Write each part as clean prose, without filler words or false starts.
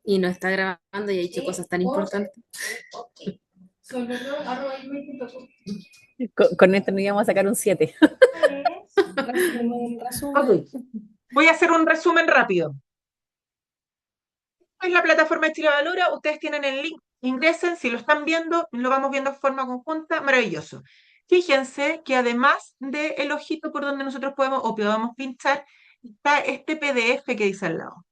Y no está grabando y ha dicho cosas tan importantes. Con esto nos íbamos a sacar un 7. Ok, voy a hacer un resumen rápido. Es la plataforma de Chile Valora, ustedes tienen el link, ingresen, si lo están viendo, lo vamos viendo de forma conjunta, maravilloso. Fíjense que además del ojito por donde nosotros podemos o podemos pinchar, está este PDF que dice al lado.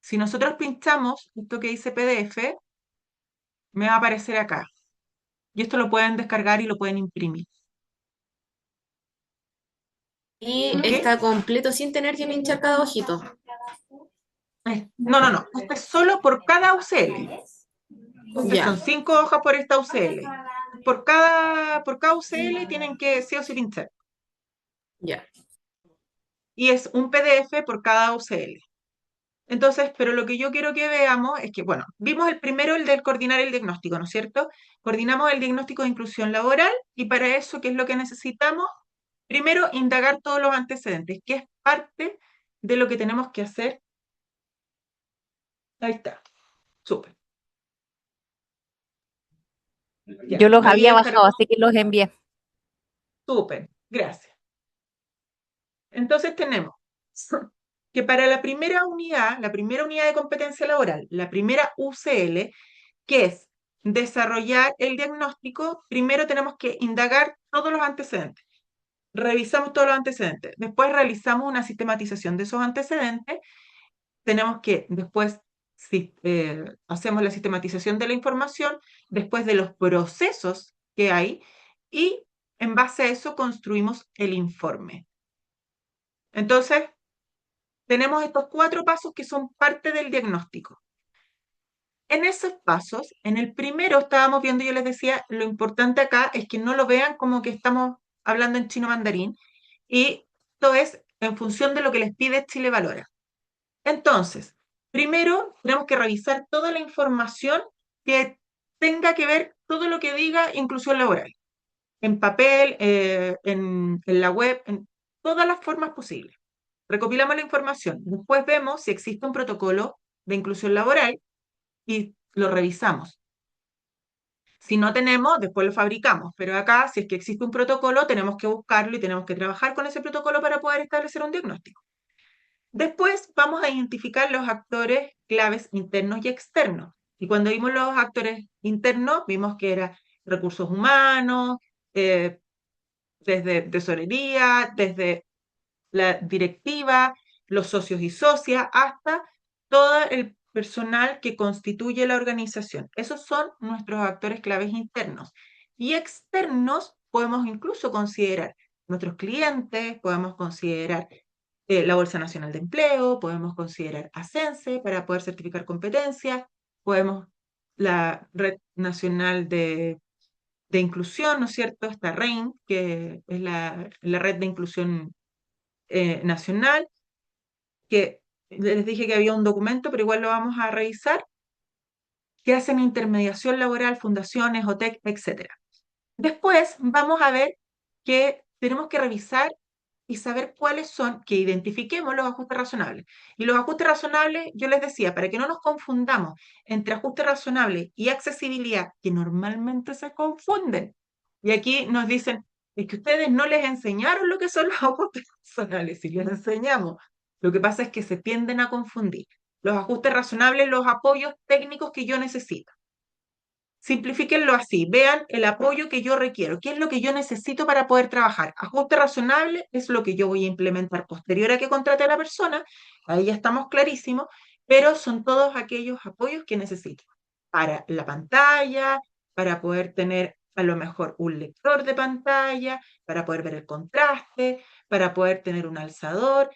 Si nosotros pinchamos esto que dice PDF, me va a aparecer acá. Y esto lo pueden descargar y lo pueden imprimir. Y ¿Ok? está completo sin tener que pinchar cada ojito. No, no, no. Esto es solo por cada UCL. Entonces Ya, son 5 hojas por esta UCL. Por cada UCL tienen que sí o sí pinchar. ya. Y es un PDF por cada UCL. Entonces, pero lo que yo quiero que veamos es que, bueno, vimos el primero, el del coordinar el diagnóstico, ¿no es cierto? Coordinamos el diagnóstico de inclusión laboral y para eso, ¿qué es lo que necesitamos? Primero, indagar todos los antecedentes, que es parte de lo que tenemos que hacer. Ahí está, súper. Yo Ya, los me había había bajado, descargado, así que los envié. súper, gracias. Entonces tenemos que para la primera unidad de competencia laboral, la primera UCL, que es desarrollar el diagnóstico, primero tenemos que indagar todos los antecedentes. Revisamos todos los antecedentes. Después realizamos una sistematización de esos antecedentes. Tenemos que después, si, hacemos la sistematización de la información, después de los procesos que hay, y en base a eso construimos el informe. Entonces, tenemos estos 4 pasos que son parte del diagnóstico. En esos pasos, en el primero estábamos viendo, yo les decía, lo importante acá es que no lo vean como que estamos hablando en chino mandarín, y esto es en función de lo que les pide Chile Valora. Entonces, primero tenemos que revisar toda la información que tenga que ver, todo lo que diga inclusión laboral, en papel, en la web, en todas las formas posibles. Recopilamos la información. Después vemos si existe un protocolo de inclusión laboral y lo revisamos. Si no tenemos, después lo fabricamos. Pero acá, si es que existe un protocolo, tenemos que buscarlo y tenemos que trabajar con ese protocolo para poder establecer un diagnóstico. Después vamos a identificar los actores claves internos y externos. Y cuando vimos los actores internos, vimos que eran recursos humanos, eh, desde tesorería, desde la directiva, los socios y socias, hasta todo el personal que constituye la organización. Esos son nuestros actores claves internos. Y externos podemos incluso considerar nuestros clientes, podemos considerar la Bolsa Nacional de Empleo, podemos considerar Ascense para poder certificar competencias, podemos la Red Nacional de Inclusión, ¿no es cierto? Esta REIN, que es la red de inclusión nacional, que les dije que había un documento, pero igual lo vamos a revisar, que hacen intermediación laboral, fundaciones, OTEC, etcétera. Después vamos a ver que tenemos que revisar y saber cuáles son, que identifiquemos los ajustes razonables. Y los ajustes razonables, yo les decía, para que no nos confundamos entre ajuste razonable y accesibilidad, que normalmente se confunden. Y aquí nos dicen, es que ustedes no les enseñaron lo que son los ajustes razonables, si les enseñamos. Lo que pasa es que se tienden a confundir. Los ajustes razonables, los apoyos técnicos que yo necesito. Simplifíquenlo así, vean el apoyo que yo requiero, qué es lo que yo necesito para poder trabajar. Ajuste razonable es lo que yo voy a implementar posterior a que contrate a la persona, ahí ya estamos clarísimos, pero son todos aquellos apoyos que necesito para la pantalla, para poder tener a lo mejor un lector de pantalla, para poder ver el contraste, para poder tener un alzador,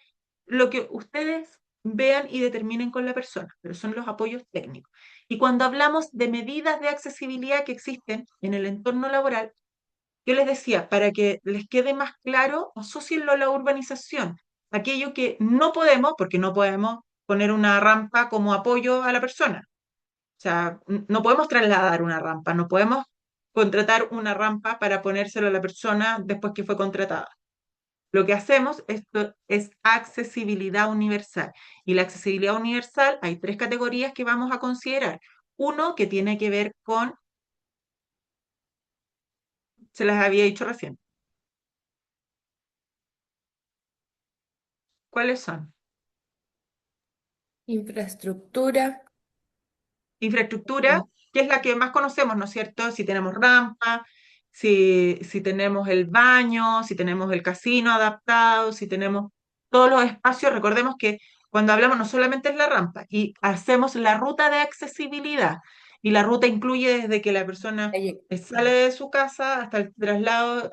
lo que ustedes vean y determinen con la persona, pero son los apoyos técnicos. Y cuando hablamos de medidas de accesibilidad que existen en el entorno laboral, yo les decía, para que les quede más claro, asócienlo a la urbanización. Aquello que no podemos, porque no podemos poner una rampa como apoyo a la persona. O sea, no podemos trasladar una rampa, no podemos contratar una rampa para ponérselo a la persona después que fue contratada. Lo que hacemos esto es accesibilidad universal. Y la accesibilidad universal hay tres categorías que vamos a considerar. Uno que tiene que ver con, se las había dicho recién. ¿Cuáles son? Infraestructura. Infraestructura, que es la que más conocemos, ¿no es cierto? Si tenemos rampa, si tenemos el baño, si tenemos el casino adaptado, si tenemos todos los espacios. Recordemos que cuando hablamos no solamente es la rampa, y hacemos la ruta de accesibilidad. Y la ruta incluye desde que la persona Calle. sale de su casa hasta el traslado,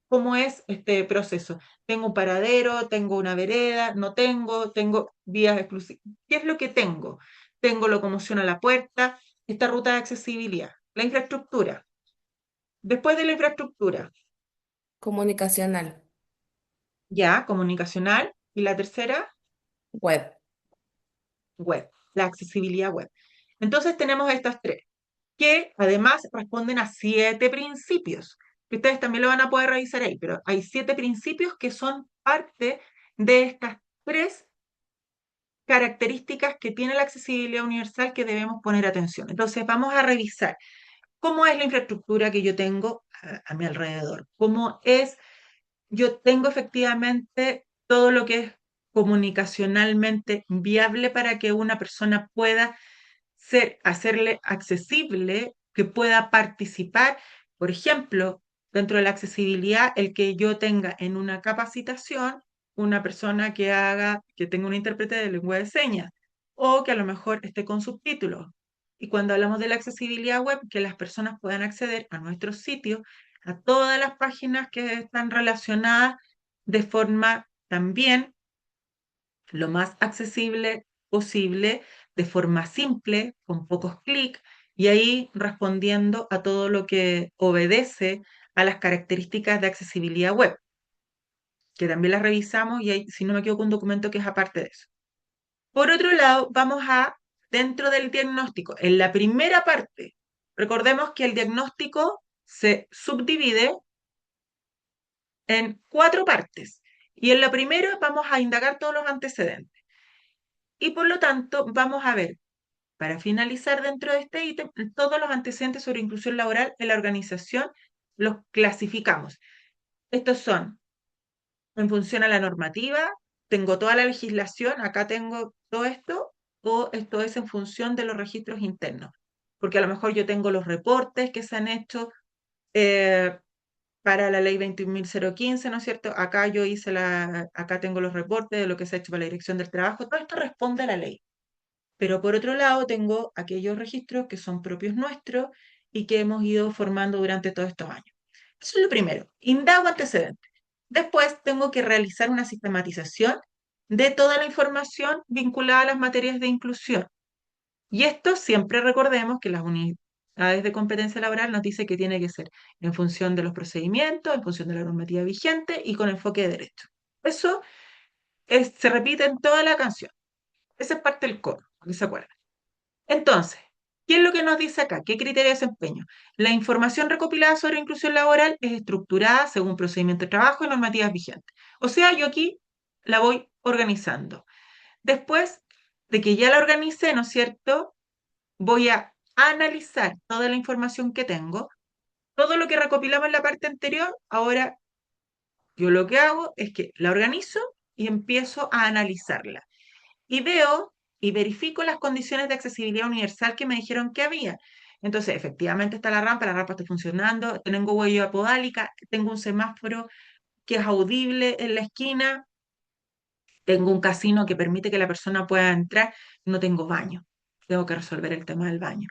cómo es este proceso. Tengo un paradero, tengo una vereda, no tengo, tengo vías exclusivas. ¿Qué es lo que tengo? Tengo locomoción a la puerta, esta ruta de accesibilidad, la infraestructura. Después de la infraestructura, Comunicacional. ya, comunicacional. Y la tercera, Web. web, la accesibilidad web. Entonces tenemos estas tres, que además responden a 7 principios, que ustedes también lo van a poder revisar ahí, pero hay 7 principios que son parte de estas tres características que tiene la accesibilidad universal que debemos poner atención. Entonces vamos a revisar cómo es la infraestructura que yo tengo a mi alrededor, cómo es, yo tengo efectivamente todo lo que es comunicacionalmente viable para que una persona pueda hacerle accesible, que pueda participar. Por ejemplo, dentro de la accesibilidad, el que yo tenga en una capacitación una persona que haga, que tenga un intérprete de lengua de señas, o que a lo mejor esté con subtítulos. Y cuando hablamos de la accesibilidad web, que las personas puedan acceder a nuestros sitios, a todas las páginas que están relacionadas de forma también lo más accesible posible, de forma simple, con pocos clics, y ahí respondiendo a todo lo que obedece a las características de accesibilidad web, que también las revisamos y hay, si no me equivoco, un documento que es aparte de eso. Por otro lado, vamos a, dentro del diagnóstico, en la primera parte, recordemos que el diagnóstico se subdivide en 4 partes. Y en la primera vamos a indagar todos los antecedentes. Y por lo tanto, vamos a ver, para finalizar dentro de este ítem, todos los antecedentes sobre inclusión laboral en la organización los clasificamos. Estos son en función a la normativa, tengo toda la legislación, acá tengo todo esto, o esto es en función de los registros internos. Porque a lo mejor yo tengo los reportes que se han hecho eh, para la ley 21.015, ¿no es cierto? Acá yo hice acá tengo los reportes de lo que se ha hecho para la dirección del trabajo, todo esto responde a la ley. Pero por otro lado, tengo aquellos registros que son propios nuestros y que hemos ido formando durante todos estos años. Eso es lo primero. Indago antecedentes. Después tengo que realizar una sistematización de toda la información vinculada a las materias de inclusión. Y esto siempre recordemos que las unidades de competencia laboral nos dice que tiene que ser en función de los procedimientos, en función de la normativa vigente y con enfoque de derecho. Eso se repite en toda la canción. Esa es parte del coro, ¿no se acuerdan? Entonces, ¿qué es lo que nos dice acá? ¿Qué criterio de desempeño? La información recopilada sobre inclusión laboral es estructurada según procedimiento de trabajo y normativas vigentes. O sea, yo aquí la voy organizando. Después de que ya la organicé, ¿no es cierto? Voy a analizar toda la información que tengo. Todo lo que recopilamos en la parte anterior, ahora yo lo que hago es que la organizo y empiezo a analizarla y veo y verifico las condiciones de accesibilidad universal que me dijeron que había. Entonces, efectivamente está la rampa está funcionando, tengo huella podálica, tengo un semáforo que es audible en la esquina, tengo un casino que permite que la persona pueda entrar, no tengo baño, tengo que resolver el tema del baño.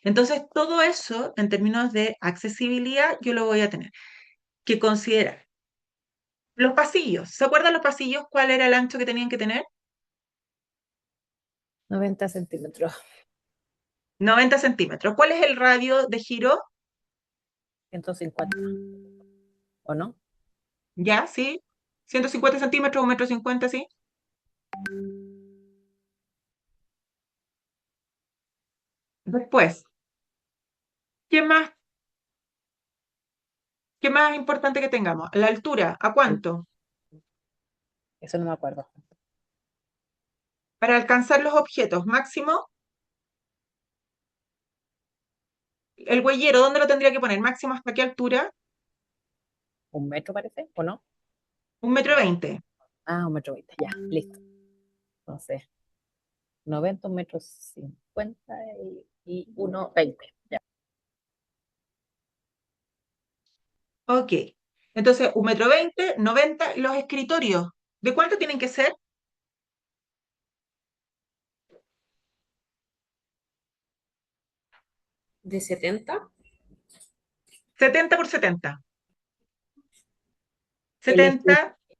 Entonces, todo eso en términos de accesibilidad yo lo voy a tener que considerar. Los pasillos, ¿se acuerdan los pasillos? ¿Cuál era el ancho que tenían que tener? 90 centímetros, 90 centímetros. ¿Cuál es el radio de giro? 150, ¿o no? ¿Ya? ¿Sí? 150 centímetros, 1,50 m, ¿sí? Después, ¿qué más, qué más importante que tengamos? La altura, ¿a cuánto? Eso no me acuerdo. Para alcanzar los objetos, máximo, el huellero, ¿dónde lo tendría que poner? Máximo, ¿hasta qué altura? 1 metro parece, ¿o no? 1,20 m. Ah, 1,20 m, ya, listo. Entonces, 90, 1,50 m y 1,20 m. Ya. Ok. Entonces, 1,20 m, 90, los escritorios. ¿De cuánto tienen que ser? ¿De 70? 70 por 70. El 70, ¿sí?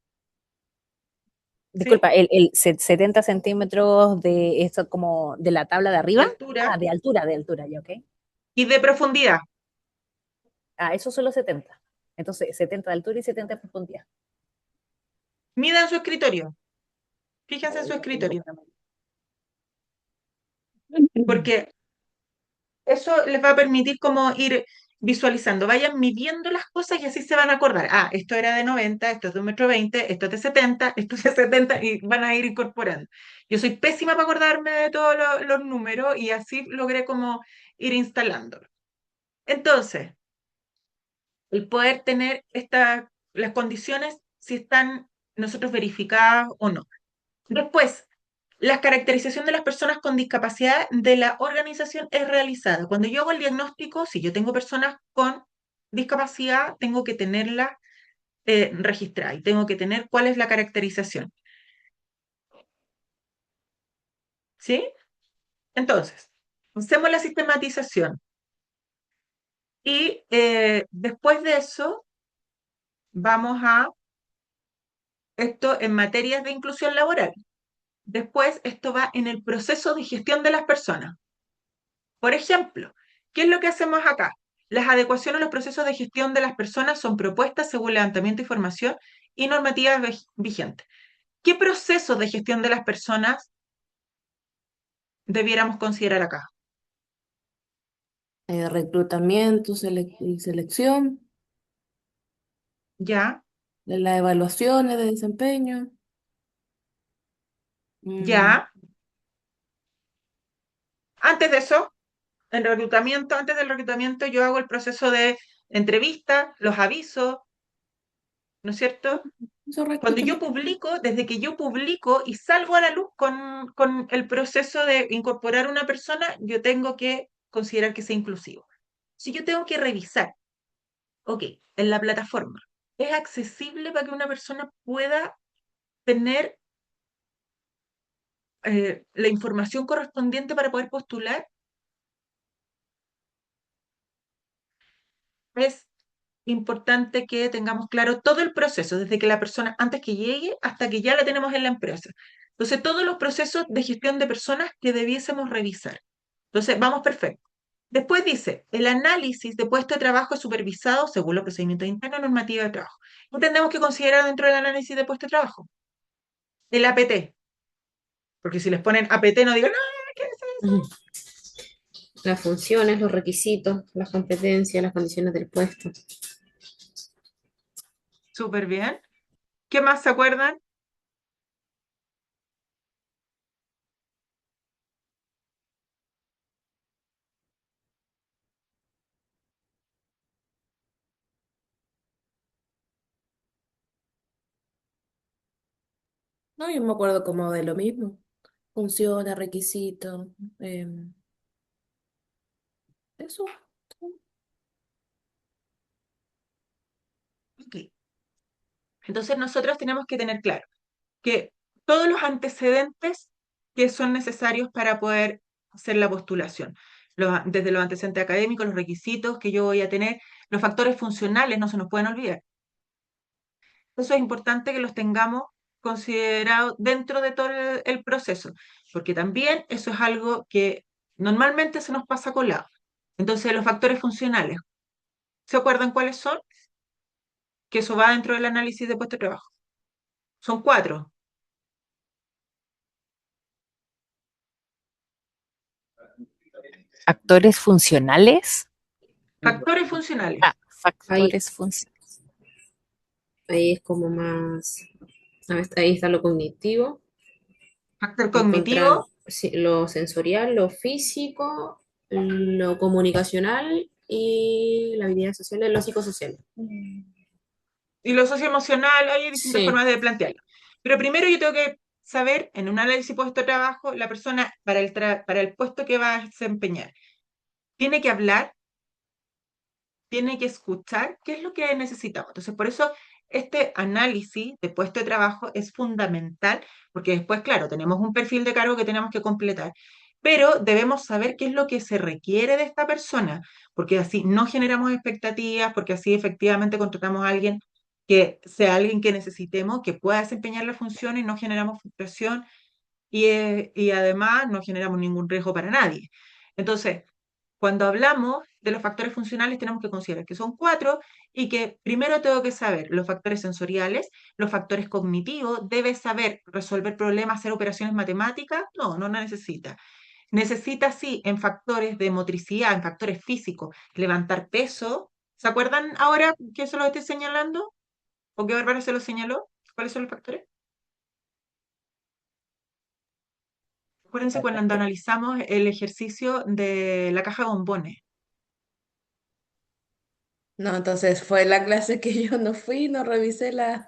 disculpa, 70 centímetros de esto como de la tabla de De arriba. altura De altura, ya, ok. y de profundidad. Ah, eso solo 70. Entonces, 70 de altura y 70 de profundidad. Midan su escritorio. Fíjense en Hoy su no tengo escritorio. para medir. Porque eso les va a permitir como ir visualizando. Vayan midiendo las cosas y así se van a acordar. Ah, esto era de 90, esto es de 1,20 m, esto es de 70, esto es de 70 y van a ir incorporando. Yo soy pésima para acordarme de todos los números y así logré como ir instalándolo. Entonces, el poder tener las condiciones si están nosotros verificadas o no. Después, la caracterización de las personas con discapacidad de la organización es realizada. Cuando yo hago el diagnóstico, si yo tengo personas con discapacidad, tengo que tenerla registrada y tengo que tener cuál es la caracterización. ¿Sí? Entonces, hacemos la sistematización y después de eso vamos a esto en materias de inclusión laboral. Después, esto va en el proceso de gestión de las personas. Por ejemplo, ¿qué es lo que hacemos acá? Las adecuaciones a los procesos de gestión de las personas son propuestas según levantamiento de información y normativas vigentes. ¿Qué procesos de gestión de las personas debiéramos considerar acá? Reclutamiento y selección, Ya, de las evaluaciones de desempeño. Mm, ya. Antes de eso, antes del reclutamiento, yo hago el proceso de entrevista, los avisos, ¿no es cierto? Eso Cuando yo reclutamiento. publico, desde que yo publico y salgo a la luz con el proceso de incorporar una persona, yo tengo que considerar que sea inclusivo. Si yo tengo que revisar, ok, en la plataforma, ¿es accesible para que una persona pueda tener la información correspondiente para poder postular? Es importante que tengamos claro todo el proceso, desde que la persona, antes que llegue, hasta que ya la tenemos en la empresa. Entonces, todos los procesos de gestión de personas que debiésemos revisar. Entonces, vamos perfecto. Después dice, el análisis de puesto de trabajo es supervisado según los procedimientos internos y normativa de trabajo. ¿Qué tenemos que considerar dentro del análisis de puesto de trabajo? El APT. Porque si les ponen APT no digan, ah, ¿qué es eso? Ujú. Las funciones, los requisitos, las competencias, las condiciones del puesto. Súper bien. ¿Qué más se acuerdan? No, yo me acuerdo como de lo mismo. Funciones, requisitos, eso. Ok. Entonces nosotros tenemos que tener claro que todos los antecedentes que son necesarios para poder hacer la postulación, desde los antecedentes académicos, los requisitos que yo voy a tener, los factores funcionales no se nos pueden olvidar. Eso es importante que los tengamos considerados dentro de todo el proceso, porque también eso es algo que normalmente se nos pasa colado. Entonces, los factores funcionales, ¿se acuerdan cuáles son? Que eso va dentro del análisis de puesto de trabajo. Son 4. Actores funcionales. Factores funcionales. Ah, Ahí, factores funcionales. ahí es como más Ahí está lo cognitivo, Factor encontrar cognitivo. sí, lo sensorial, lo físico, lo comunicacional y la habilidad social, lo psicosocial. Y lo socioemocional, hay distintas Sí, formas de plantearlo. Pero primero yo tengo que saber, en un análisis puesto de trabajo, la persona para el puesto que va a desempeñar, tiene que hablar, tiene que escuchar, qué es lo que necesitamos. Entonces, por eso este análisis de puesto de trabajo es fundamental, porque después, claro, tenemos un perfil de cargo que tenemos que completar, pero debemos saber qué es lo que se requiere de esta persona, porque así no generamos expectativas, porque así efectivamente contratamos a alguien que sea alguien que necesitemos, que pueda desempeñar la función y no generamos frustración y además no generamos ningún riesgo para nadie. Entonces, cuando hablamos de los factores funcionales, tenemos que considerar que son cuatro y que primero tengo que saber los factores sensoriales, los factores cognitivos, debe saber resolver problemas, hacer operaciones matemáticas, no necesita. Necesita sí en factores de motricidad, en factores físicos, levantar peso. ¿Se acuerdan ahora que se lo estoy señalando? ¿O que Bárbara se lo señaló? ¿Cuáles son los factores? Acuérdense cuando analizamos el ejercicio de la caja de bombones. No, entonces fue la clase que yo no fui, no revisé la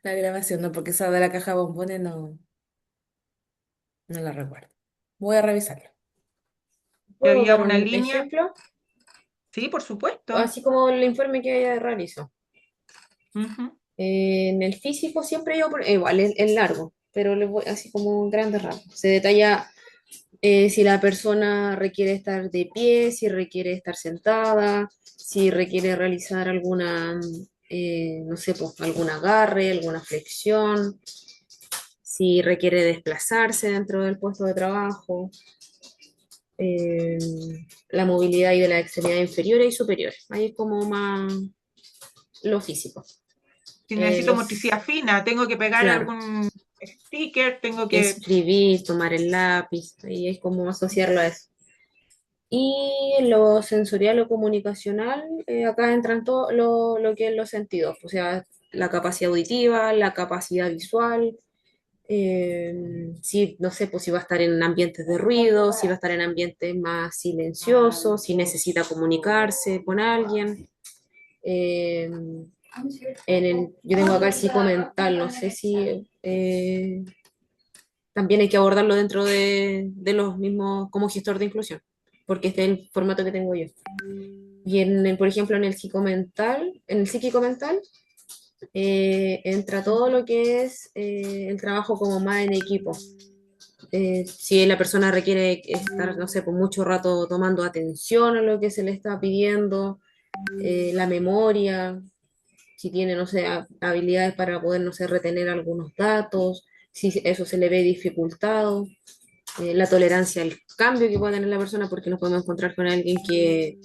grabación, no, porque esa de la caja de bombones no la recuerdo. Voy a revisarlo. Que ¿puedo había dar una un línea, ejemplo? sí, por supuesto. Así como el informe que ella realizó. Ujú. En el físico siempre yo, igual es largo, pero le voy así como en grandes rasgos. Se detalla si la persona requiere estar de pie, si requiere estar sentada, si requiere realizar alguna, no sé, pues, algún agarre, alguna flexión, si requiere desplazarse dentro del puesto de trabajo, eh, la movilidad y de la extremidad inferior y superior. Ahí es como más lo físico. Si necesito Los, motricidad fina, tengo que pegar claro, algún sticker, tengo que... escribir, tomar el lápiz, ahí es como asociarlo a eso. Y lo sensorial o comunicacional, acá entran todo lo que es los sentidos, o sea, la capacidad auditiva, la capacidad visual, si, no sé, pues si va a estar en ambientes de ruido, si va a estar en ambientes más silenciosos, si necesita comunicarse con alguien. eh, yo tengo acá el psicomental, no sé si también hay que abordarlo dentro de los mismos como gestor de inclusión, porque este es el formato que tengo yo. Y por ejemplo, en el psíquico mental, entra todo lo que es el trabajo como más en equipo. Si la persona requiere estar, no sé, por mucho rato tomando atención a lo que se le está pidiendo, la memoria, si tiene, no sé, habilidades para poder, no sé, retener algunos datos, si eso se le ve dificultado, la tolerancia al cambio que puede tener la persona, porque nos podemos encontrar con alguien que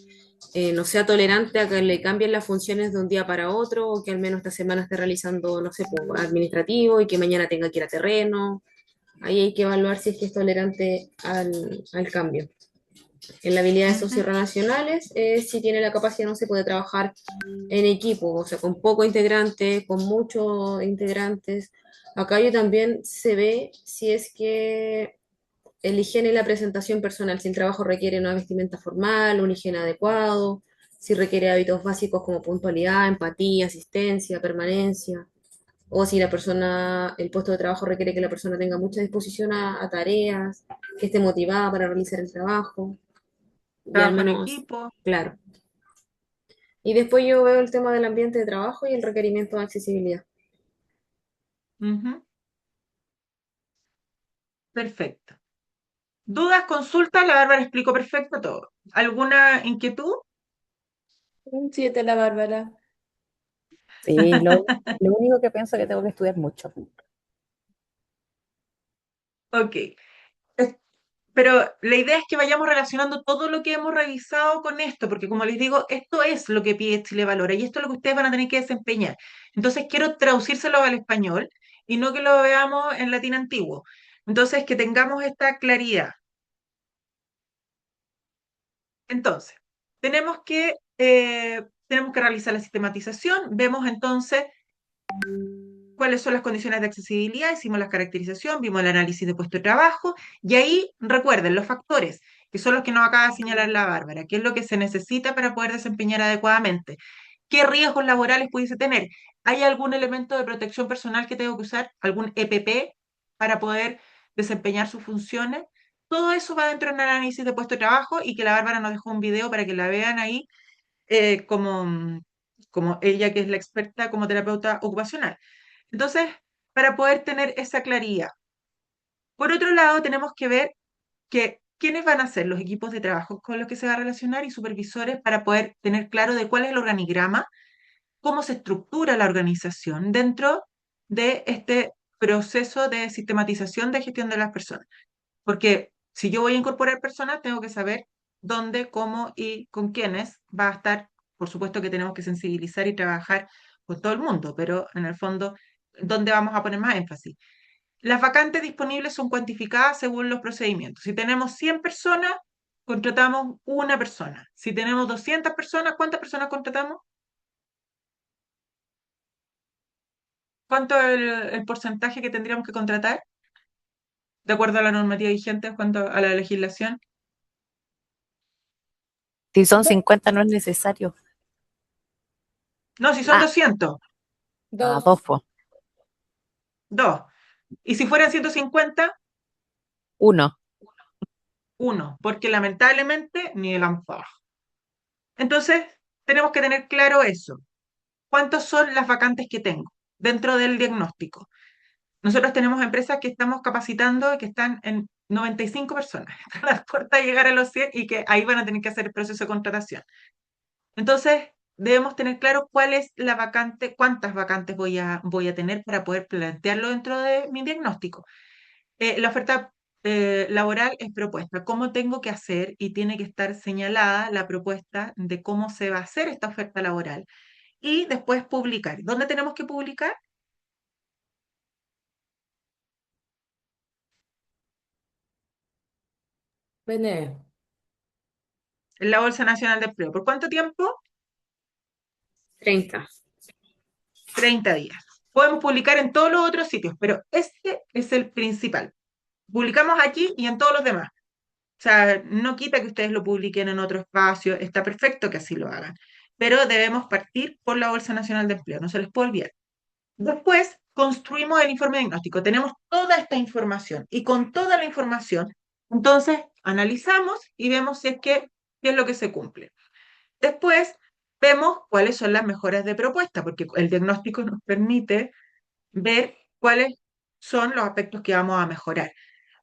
no sea tolerante a que le cambien las funciones de un día para otro, o que al menos esta semana esté realizando, no sé, pues, administrativo y que mañana tenga que ir a terreno. Ahí hay que evaluar si es que es tolerante al cambio. En las habilidades Ujú. sociorrelacionales, si tiene la capacidad, no se puede trabajar en equipo, o sea, con pocos integrantes, con muchos integrantes. Acá yo también se ve si es que el higiene y la presentación personal, si el trabajo requiere una vestimenta formal, un higiene adecuado, si requiere hábitos básicos como puntualidad, empatía, asistencia, permanencia, o si la persona, el puesto de trabajo requiere que la persona tenga mucha disposición a tareas, que esté motivada para realizar el trabajo, y al Trabajo en menos, equipo. claro. Y después yo veo el tema del ambiente de trabajo y el requerimiento de accesibilidad. Ujú. Perfecto. ¿Dudas, consultas? La Bárbara explicó perfecto todo. ¿Alguna inquietud? Un 7 la Bárbara. Sí, lo único que pienso es que tengo que estudiar mucho. Ok. Es- Pero la idea es que vayamos relacionando todo lo que hemos revisado con esto, porque como les digo, esto es lo que pide Chile Valora y esto es lo que ustedes van a tener que desempeñar. Entonces quiero traducírselo al español y no que lo veamos en latín antiguo. Entonces, que tengamos esta claridad. Entonces, tenemos que realizar la sistematización. Vemos entonces cuáles son las condiciones de accesibilidad, hicimos la caracterización, vimos el análisis de puesto de trabajo, y ahí recuerden los factores, que son los que nos acaba de señalar la Bárbara, qué es lo que se necesita para poder desempeñar adecuadamente, qué riesgos laborales pudiese tener, ¿hay algún elemento de protección personal que tengo que usar, algún EPP para poder desempeñar sus funciones? Todo eso va dentro del análisis de puesto de trabajo y que la Bárbara nos dejó un video para que la vean ahí como ella que es la experta como terapeuta ocupacional. Entonces, para poder tener esa claridad. Por otro lado, tenemos que ver que quiénes van a ser los equipos de trabajo con los que se va a relacionar y supervisores para poder tener claro de cuál es el organigrama, cómo se estructura la organización dentro de este proceso de sistematización de gestión de las personas. Porque si yo voy a incorporar personas, tengo que saber dónde, cómo y con quiénes va a estar. Por supuesto que tenemos que sensibilizar y trabajar con todo el mundo, pero en el fondo, ¿dónde vamos a poner más énfasis? Las vacantes disponibles son cuantificadas según los procedimientos. Si tenemos 100 personas, contratamos una persona. Si tenemos 200 personas, ¿cuántas personas contratamos? ¿Cuánto es el porcentaje que tendríamos que contratar de acuerdo a la normativa vigente, en cuanto a la legislación? Si son 50 no es necesario. No, si son Ah, 200, ah, Dos. dos, po. dos. Y si fueran 150, Uno. uno, porque lamentablemente ni el ANFAG. Entonces, tenemos que tener claro eso. ¿Cuántas son las vacantes que tengo dentro del diagnóstico? Nosotros tenemos empresas que estamos capacitando y que están en 95 personas, a la puerta de llegar a los 100 y que ahí van a tener que hacer el proceso de contratación. Entonces, debemos tener claro cuál es la vacante, cuántas vacantes voy a tener para poder plantearlo dentro de mi diagnóstico. La oferta laboral es propuesta. ¿Cómo tengo que hacer? Y tiene que estar señalada la propuesta de cómo se va a hacer esta oferta laboral. Y después publicar. ¿Dónde tenemos que publicar? Bene. En la Bolsa Nacional de Empleo. ¿Por cuánto tiempo? 30. 30 días. Podemos publicar en todos los otros sitios, pero este es el principal. Publicamos aquí y en todos los demás. O sea, no quita que ustedes lo publiquen en otro espacio, está perfecto que así lo hagan, pero debemos partir por la Bolsa Nacional de Empleo, no se les puede olvidar. Después construimos el informe diagnóstico, tenemos toda esta información y con toda la información, entonces analizamos y vemos si es que, qué es lo que se cumple. Después vemos cuáles son las mejoras de propuesta, porque el diagnóstico nos permite ver cuáles son los aspectos que vamos a mejorar.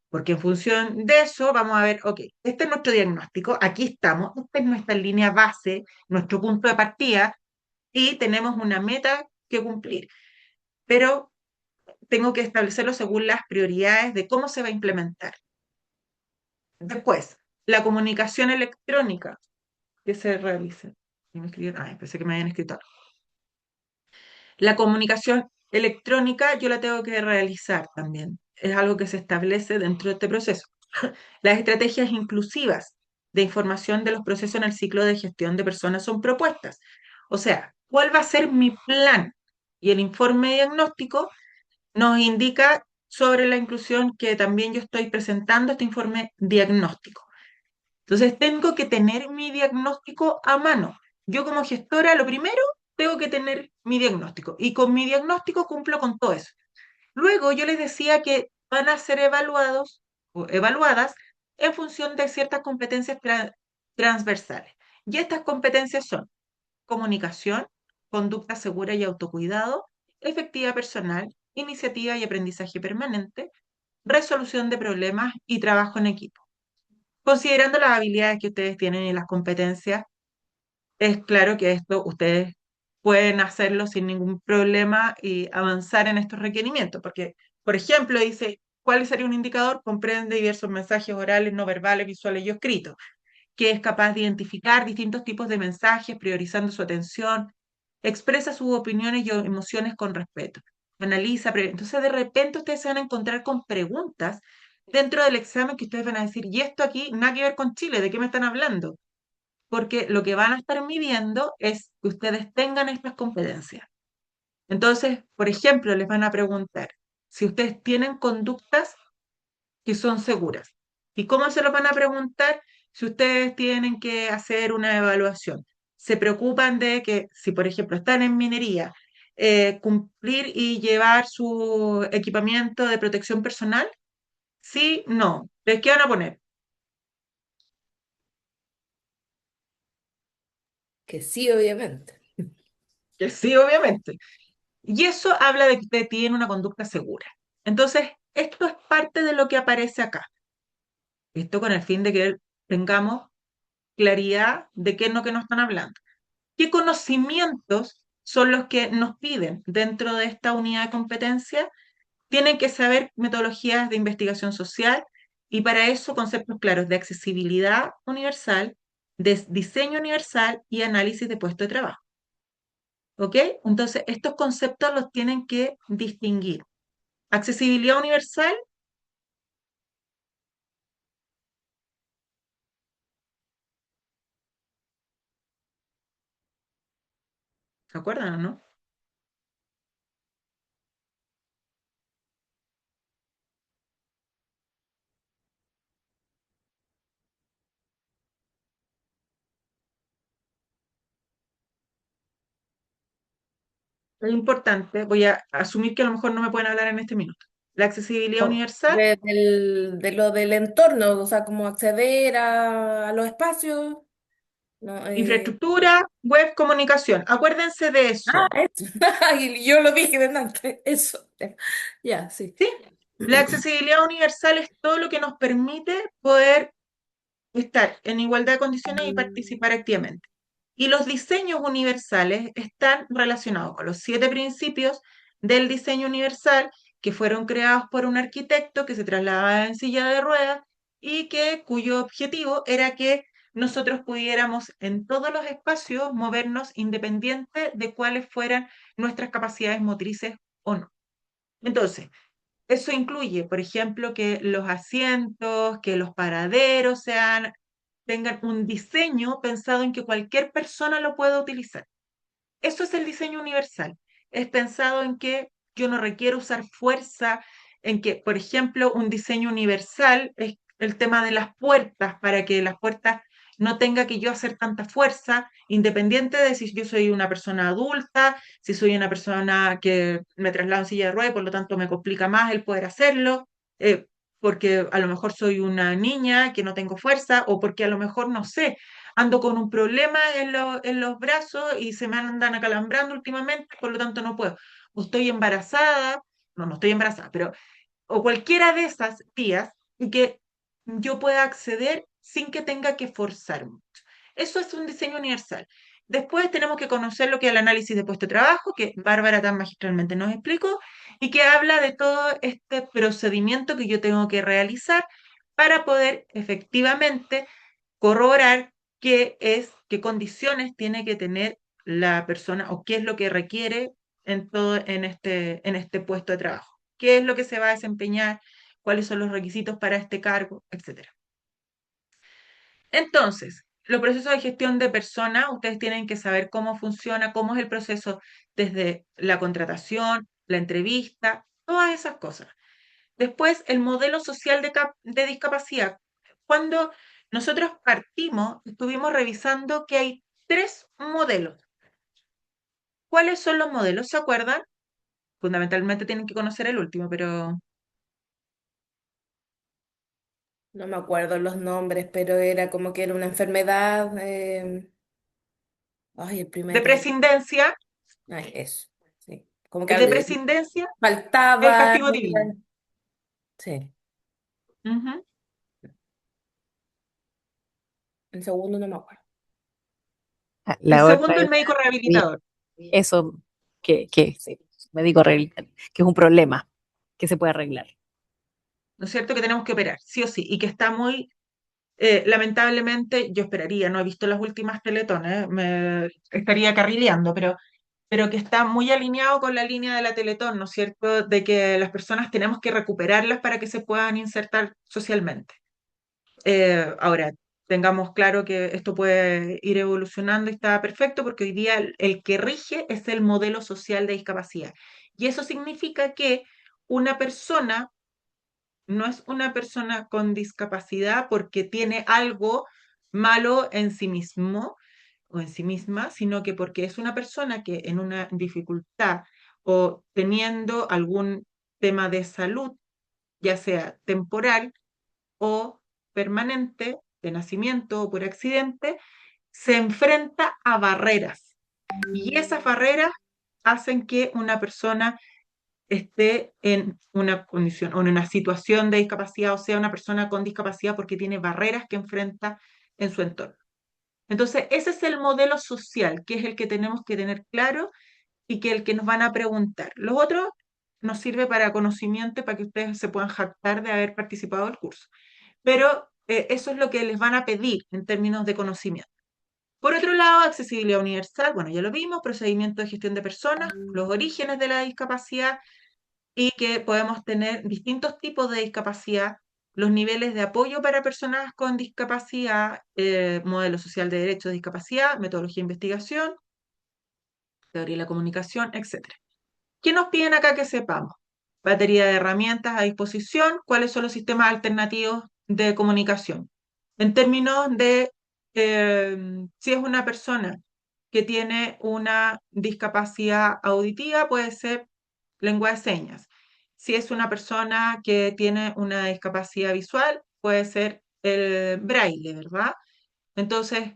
Porque en función de eso vamos a ver, ok, este es nuestro diagnóstico, aquí estamos, esta es nuestra línea base, nuestro punto de partida, y tenemos una meta que cumplir. Pero tengo que establecerlo según las prioridades de cómo se va a implementar. Después, la comunicación electrónica que se realice. Ay, pensé que me habían escrito. La comunicación electrónica yo la tengo que realizar también. Es algo que se establece dentro de este proceso. Las estrategias inclusivas de información de los procesos en el ciclo de gestión de personas son propuestas. O sea, ¿cuál va a ser mi plan? Y el informe diagnóstico nos indica sobre la inclusión que también yo estoy presentando este informe diagnóstico. Entonces, tengo que tener mi diagnóstico a mano. Yo como gestora, lo primero, tengo que tener mi diagnóstico. Y con mi diagnóstico cumplo con todo eso. Luego, yo les decía que van a ser evaluados o evaluadas en función de ciertas competencias transversales. Y estas competencias son comunicación, conducta segura y autocuidado, efectividad personal, iniciativa y aprendizaje permanente, resolución de problemas y trabajo en equipo. Considerando las habilidades que ustedes tienen y las competencias, es claro que esto ustedes pueden hacerlo sin ningún problema y avanzar en estos requerimientos, porque, por ejemplo, dice, ¿cuál sería un indicador? Comprende diversos mensajes orales, no verbales, visuales y escritos, que es capaz de identificar distintos tipos de mensajes, priorizando su atención, expresa sus opiniones y emociones con respeto, analiza, entonces de repente ustedes se van a encontrar con preguntas dentro del examen que ustedes van a decir, y esto aquí nada que ver con Chile, ¿de qué me están hablando? Porque lo que van a estar midiendo es que ustedes tengan estas competencias. Entonces, por ejemplo, les van a preguntar si ustedes tienen conductas que son seguras. ¿Y cómo se lo van a preguntar? Si ustedes tienen que hacer una evaluación. Se preocupan de que, si por ejemplo están en minería, cumplir y llevar su equipamiento de protección personal. Sí, no. ¿Les qué van a poner? Que sí, obviamente. Que sí, obviamente. Y eso habla de que usted tiene una conducta segura. Entonces, esto es parte de lo que aparece acá. Esto con el fin de que tengamos claridad de qué es lo que nos están hablando. ¿Qué conocimientos son los que nos piden dentro de esta unidad de competencia? Tienen que saber metodologías de investigación social y para eso conceptos claros de accesibilidad universal, de diseño universal y análisis de puesto de trabajo. ¿Ok? Entonces, estos conceptos los tienen que distinguir. Accesibilidad universal, ¿se acuerdan o no? Es importante, voy a asumir que a lo mejor no me pueden hablar en este minuto. La accesibilidad No, universal, de lo del entorno, o sea, como acceder a los espacios. No, infraestructura, web, comunicación. Acuérdense de eso. eso. Y yo lo dije delante, eso. Ya, sí. ¿Sí? La accesibilidad universal es todo lo que nos permite poder estar en igualdad de condiciones y participar activamente. Y los diseños universales están relacionados con los 7 principios del diseño universal que fueron creados por un arquitecto que se trasladaba en silla de ruedas y cuyo objetivo era que nosotros pudiéramos en todos los espacios movernos independiente de cuáles fueran nuestras capacidades motrices o no. Entonces, eso incluye, por ejemplo, que los asientos, que los paraderos tengan un diseño pensado en que cualquier persona lo pueda utilizar. Eso es el diseño universal. Es pensado en que yo no requiero usar fuerza, en que, por ejemplo, un diseño universal es el tema de las puertas, para que las puertas no tenga que yo hacer tanta fuerza, independiente de si yo soy una persona adulta, si soy una persona que me traslado en silla de ruedas, por lo tanto me complica más el poder hacerlo, eh, porque a lo mejor soy una niña que no tengo fuerza, o porque a lo mejor, no sé, ando con un problema en los brazos y se me andan acalambrando últimamente, por lo tanto no puedo. O estoy embarazada, no estoy embarazada, pero, o cualquiera de esas vías y que yo pueda acceder sin que tenga que forzarme. Eso es un diseño universal. Después tenemos que conocer lo que es el análisis de puesto de trabajo, que Bárbara tan magistralmente nos explicó, y que habla de todo este procedimiento que yo tengo que realizar para poder efectivamente corroborar qué condiciones tiene que tener la persona o qué es lo que requiere en este puesto de trabajo. ¿Qué es lo que se va a desempeñar? ¿Cuáles son los requisitos para este cargo? Etcétera. Entonces, los procesos de gestión de personas, ustedes tienen que saber cómo funciona, cómo es el proceso desde la contratación, la entrevista, todas esas cosas. Después, el modelo social de discapacidad. Cuando nosotros partimos, estuvimos revisando que hay 3 modelos. ¿Cuáles son los modelos? ¿Se acuerdan? Fundamentalmente tienen que conocer el último, pero No me acuerdo los nombres, pero era como que era una enfermedad. Ay, el de primero. prescindencia, Ay, eso. Sí. Como que el de prescindencia, el faltaba. castigo divino. Sí. Ujú. El segundo no me acuerdo. El La otra segundo, es el médico sí, rehabilitador. eso que sí, médico rehabilitante, que es un problema que se puede arreglar. ¿No es cierto? Que tenemos que operar, sí o sí, y que está muy, lamentablemente, yo esperaría, no he visto las últimas teletones, me estaría carrileando, pero que está muy alineado con la línea de la Teletón, ¿no es cierto? De que las personas tenemos que recuperarlas para que se puedan insertar socialmente. Ahora, tengamos claro que esto puede ir evolucionando y está perfecto porque hoy día el que rige es el modelo social de discapacidad. Y eso significa que una persona no es una persona con discapacidad porque tiene algo malo en sí mismo o en sí misma, sino que porque es una persona que en una dificultad o teniendo algún tema de salud, ya sea temporal o permanente, de nacimiento o por accidente, se enfrenta a barreras. Y esas barreras hacen que una persona esté en una condición o en una situación de discapacidad, o sea, una persona con discapacidad porque tiene barreras que enfrenta en su entorno. Entonces, ese es el modelo social, que es el que tenemos que tener claro y que el que nos van a preguntar. Los otros nos sirve para conocimiento y para que ustedes se puedan jactar de haber participado del curso. Pero eso es lo que les van a pedir en términos de conocimiento. Por otro lado, accesibilidad universal, bueno, ya lo vimos, procedimiento de gestión de personas, los orígenes de la discapacidad y que podemos tener distintos tipos de discapacidad, los niveles de apoyo para personas con discapacidad, modelo social de derechos de discapacidad, metodología de investigación, teoría de la comunicación, etc. ¿Qué nos piden acá que sepamos? Batería de herramientas a disposición, cuáles son los sistemas alternativos de comunicación. En términos de si es una persona que tiene una discapacidad auditiva, puede ser lengua de señas. Si es una persona que tiene una discapacidad visual, puede ser el braille, ¿verdad? Entonces,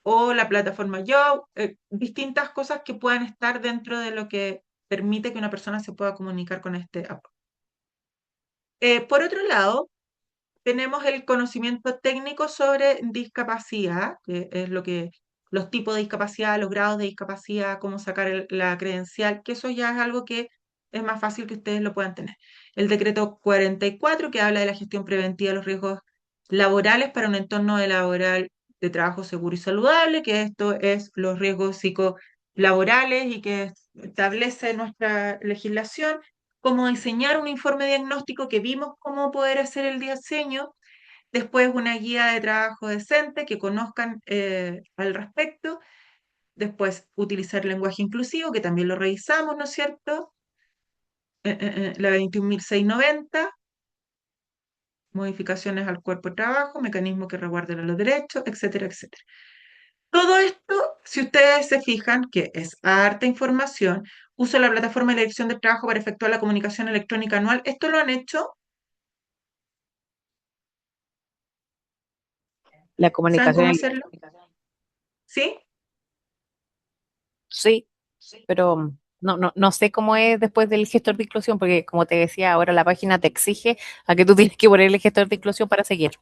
o la plataforma Yo, distintas cosas que puedan estar dentro de lo que permite que una persona se pueda comunicar con este app. Por otro lado, tenemos el conocimiento técnico sobre discapacidad, que es lo que los tipos de discapacidad, los grados de discapacidad, cómo sacar la credencial, que eso ya es algo que es más fácil que ustedes lo puedan tener. El decreto 44, que habla de la gestión preventiva de los riesgos laborales para un entorno laboral de trabajo seguro y saludable, que esto es los riesgos psicolaborales y que establece nuestra legislación, cómo diseñar un informe diagnóstico que vimos cómo poder hacer el diseño, después una guía de trabajo decente que conozcan al respecto, después utilizar lenguaje inclusivo, que también lo revisamos, ¿no es cierto? La 21.690, modificaciones al cuerpo de trabajo, mecanismos que resguarden los derechos, etcétera, etcétera. Todo esto, si ustedes se fijan, que es harta información, uso la plataforma de la Dirección del Trabajo para efectuar la comunicación electrónica anual. ¿Esto lo han hecho? La ¿Saben comunicación cómo electrónica, hacerlo? ¿Sí? sí, pero no sé cómo es después del gestor de inclusión, porque como te decía, ahora la página te exige a que tú tienes que poner el gestor de inclusión para seguir.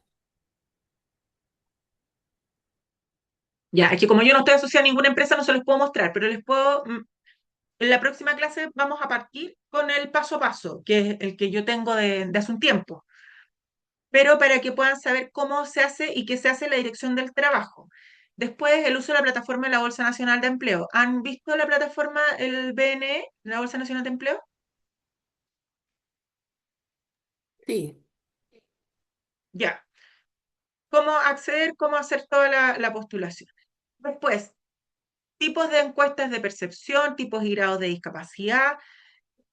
Ya, es que como yo no estoy asociada a ninguna empresa, no se los puedo mostrar, pero les puedo, en la próxima clase vamos a partir con el paso a paso, que es el que yo tengo de hace un tiempo, pero para que puedan saber cómo se hace y qué se hace en la dirección del trabajo. Después, el uso de la plataforma de la Bolsa Nacional de Empleo. ¿Han visto la plataforma, el BNE, la Bolsa Nacional de Empleo? Sí. Ya. ¿Cómo acceder, cómo hacer toda la postulación? Después, tipos de encuestas de percepción, tipos y grados de discapacidad,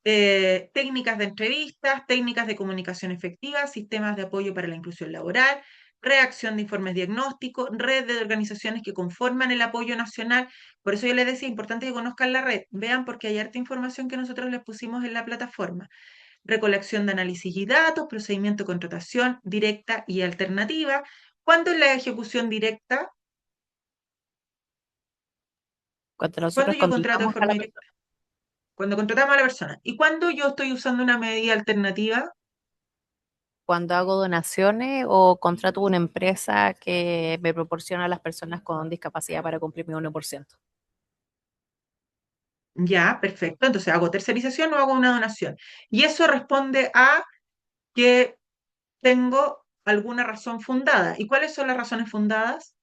técnicas de entrevistas, técnicas de comunicación efectiva, sistemas de apoyo para la inclusión laboral, reacción de informes diagnósticos, red de organizaciones que conforman el apoyo nacional. Por eso yo les decía, importante que conozcan la red. Vean, porque hay harta información que nosotros les pusimos en la plataforma. Recolección de análisis y datos, procedimiento de contratación directa y alternativa. ¿Cuándo es la ejecución directa? Cuando ¿Cuándo nosotros yo contrato de contratamos a forma la directa? persona, Cuando contratamos a la persona. ¿Y cuándo yo estoy usando una medida alternativa? cuando hago donaciones o contrato una empresa que me proporciona a las personas con discapacidad para cumplir mi 1%. Ya, perfecto. Entonces hago tercerización o hago una donación. Y eso responde a que tengo alguna razón fundada. ¿Y cuáles son las razones fundadas?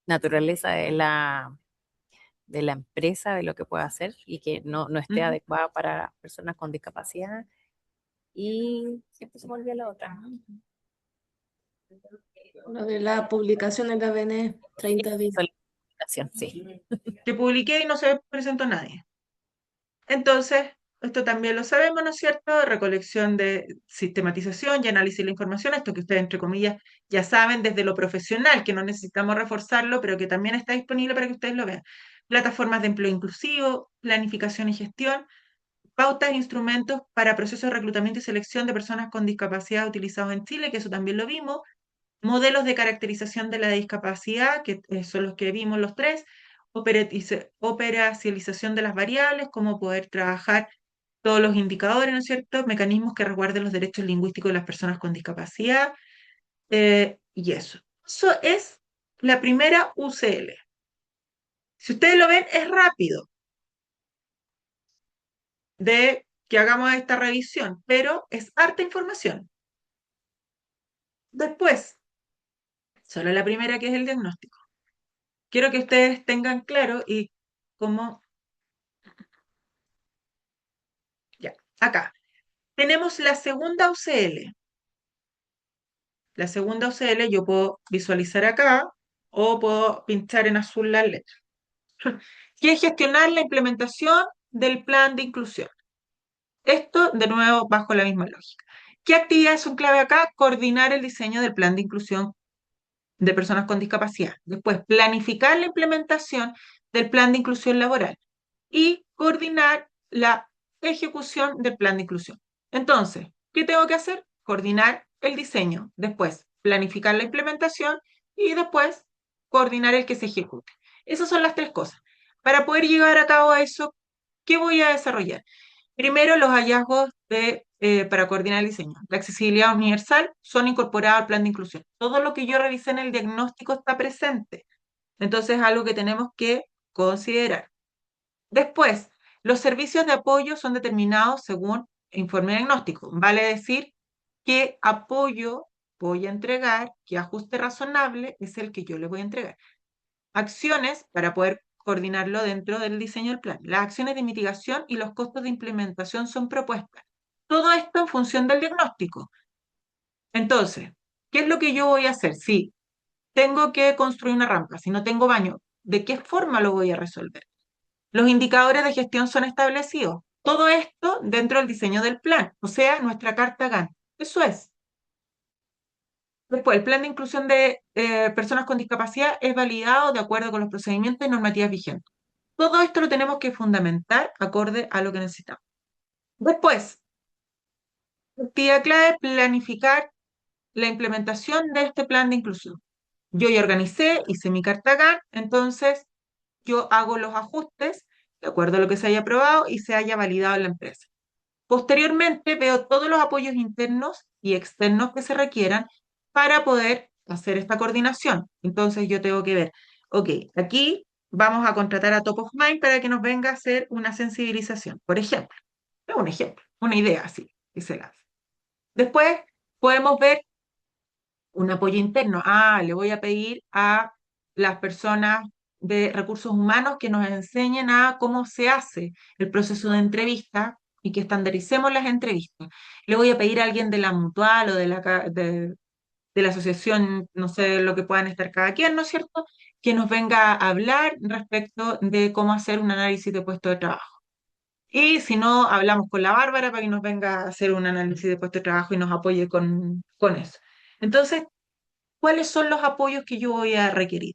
Naturaleza de la empresa, de lo que puede hacer y que no esté Ujú. adecuada para personas con discapacidad. Y siempre se me olvida la otra. Lo de la publicación en la ABN, 30 días. Solicitación, sí. Que publiqué y no se presentó nadie. Entonces, esto también lo sabemos, ¿no es cierto? Recolección de sistematización y análisis de la información, esto que ustedes, entre comillas, ya saben desde lo profesional, que no necesitamos reforzarlo, pero que también está disponible para que ustedes lo vean. Plataformas de empleo inclusivo, planificación y gestión, pautas e instrumentos para procesos de reclutamiento y selección de personas con discapacidad utilizados en Chile, que eso también lo vimos. Modelos de caracterización de la discapacidad, que son los que vimos los tres. Operacionalización de las variables, cómo poder trabajar todos los indicadores, ¿no es cierto? Mecanismos que resguarden los derechos lingüísticos de las personas con discapacidad, y eso. Eso es la primera UCL. Si ustedes lo ven, es rápido de que hagamos esta revisión, pero es harta información. Después, solo la primera, que es el diagnóstico. Quiero que ustedes tengan claro y cómo... Ya, acá. Tenemos la segunda UCL. La segunda UCL yo puedo visualizar acá o puedo pinchar en azul las letras. Que es gestionar la implementación del plan de inclusión. Esto, de nuevo, bajo la misma lógica. ¿Qué actividades son clave acá? Coordinar el diseño del plan de inclusión de personas con discapacidad. Después, planificar la implementación del plan de inclusión laboral y coordinar la ejecución del plan de inclusión. Entonces, ¿qué tengo que hacer? Coordinar el diseño, después planificar la implementación y después coordinar el que se ejecute. Esas son las tres cosas. Para poder llegar a cabo a eso, ¿qué voy a desarrollar? Primero, los hallazgos para coordinar el diseño. La accesibilidad universal son incorporados al plan de inclusión. Todo lo que yo revisé en el diagnóstico está presente. Entonces, es algo que tenemos que considerar. Después, los servicios de apoyo son determinados según informe diagnóstico. Vale decir qué apoyo voy a entregar, qué ajuste razonable es el que yo le voy a entregar. Acciones para poder coordinarlo dentro del diseño del plan. Las acciones de mitigación y los costos de implementación son propuestas. Todo esto en función del diagnóstico. Entonces, ¿qué es lo que yo voy a hacer? Si tengo que construir una rampa, si no tengo baño, ¿de qué forma lo voy a resolver? Los indicadores de gestión son establecidos. Todo esto dentro del diseño del plan, o sea, nuestra carta Gantt. Eso es. Después, el plan de inclusión de personas con discapacidad es validado de acuerdo con los procedimientos y normativas vigentes. Todo esto lo tenemos que fundamentar acorde a lo que necesitamos. Después, actividad clave, planificar la implementación de este plan de inclusión. Yo ya organicé, hice mi carta Gantt, entonces yo hago los ajustes de acuerdo a lo que se haya aprobado y se haya validado en la empresa. Posteriormente veo todos los apoyos internos y externos que se requieran para poder hacer esta coordinación. Entonces yo tengo que ver, ok, aquí vamos a contratar a Top of Mind para que nos venga a hacer una sensibilización, por ejemplo. Es un ejemplo, una idea así que se la hace. Después podemos ver un apoyo interno. Le voy a pedir a las personas de recursos humanos que nos enseñen a cómo se hace el proceso de entrevista y que estandaricemos las entrevistas. Le voy a pedir a alguien de la mutual o de la asociación, no sé lo que puedan estar cada quien, ¿no es cierto?, que nos venga a hablar respecto de cómo hacer un análisis de puesto de trabajo. Y si no, hablamos con la Bárbara para que nos venga a hacer un análisis de puesto de trabajo y nos apoye con eso. Entonces, ¿cuáles son los apoyos que yo voy a requerir?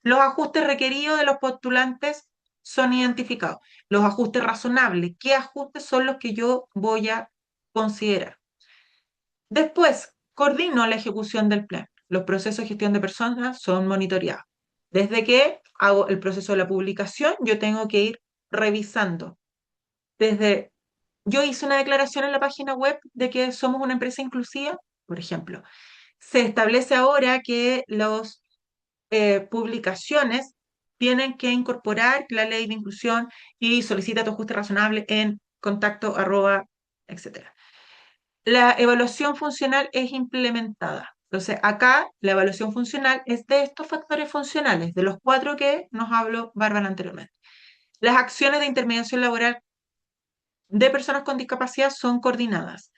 Los ajustes requeridos de los postulantes son identificados. Los ajustes razonables, ¿qué ajustes son los que yo voy a considerar? Después, coordino la ejecución del plan. Los procesos de gestión de personas son monitoreados. Desde que hago el proceso de la publicación, yo tengo que ir revisando. Yo hice una declaración en la página web de que somos una empresa inclusiva, por ejemplo. Se establece ahora que las publicaciones tienen que incorporar la ley de inclusión y solicita tu ajuste razonable en contacto etcétera. La evaluación funcional es implementada. Entonces, acá la evaluación funcional es de estos factores funcionales, de los 4 que nos habló Bárbara anteriormente. Las acciones de intermediación laboral de personas con discapacidad son coordinadas.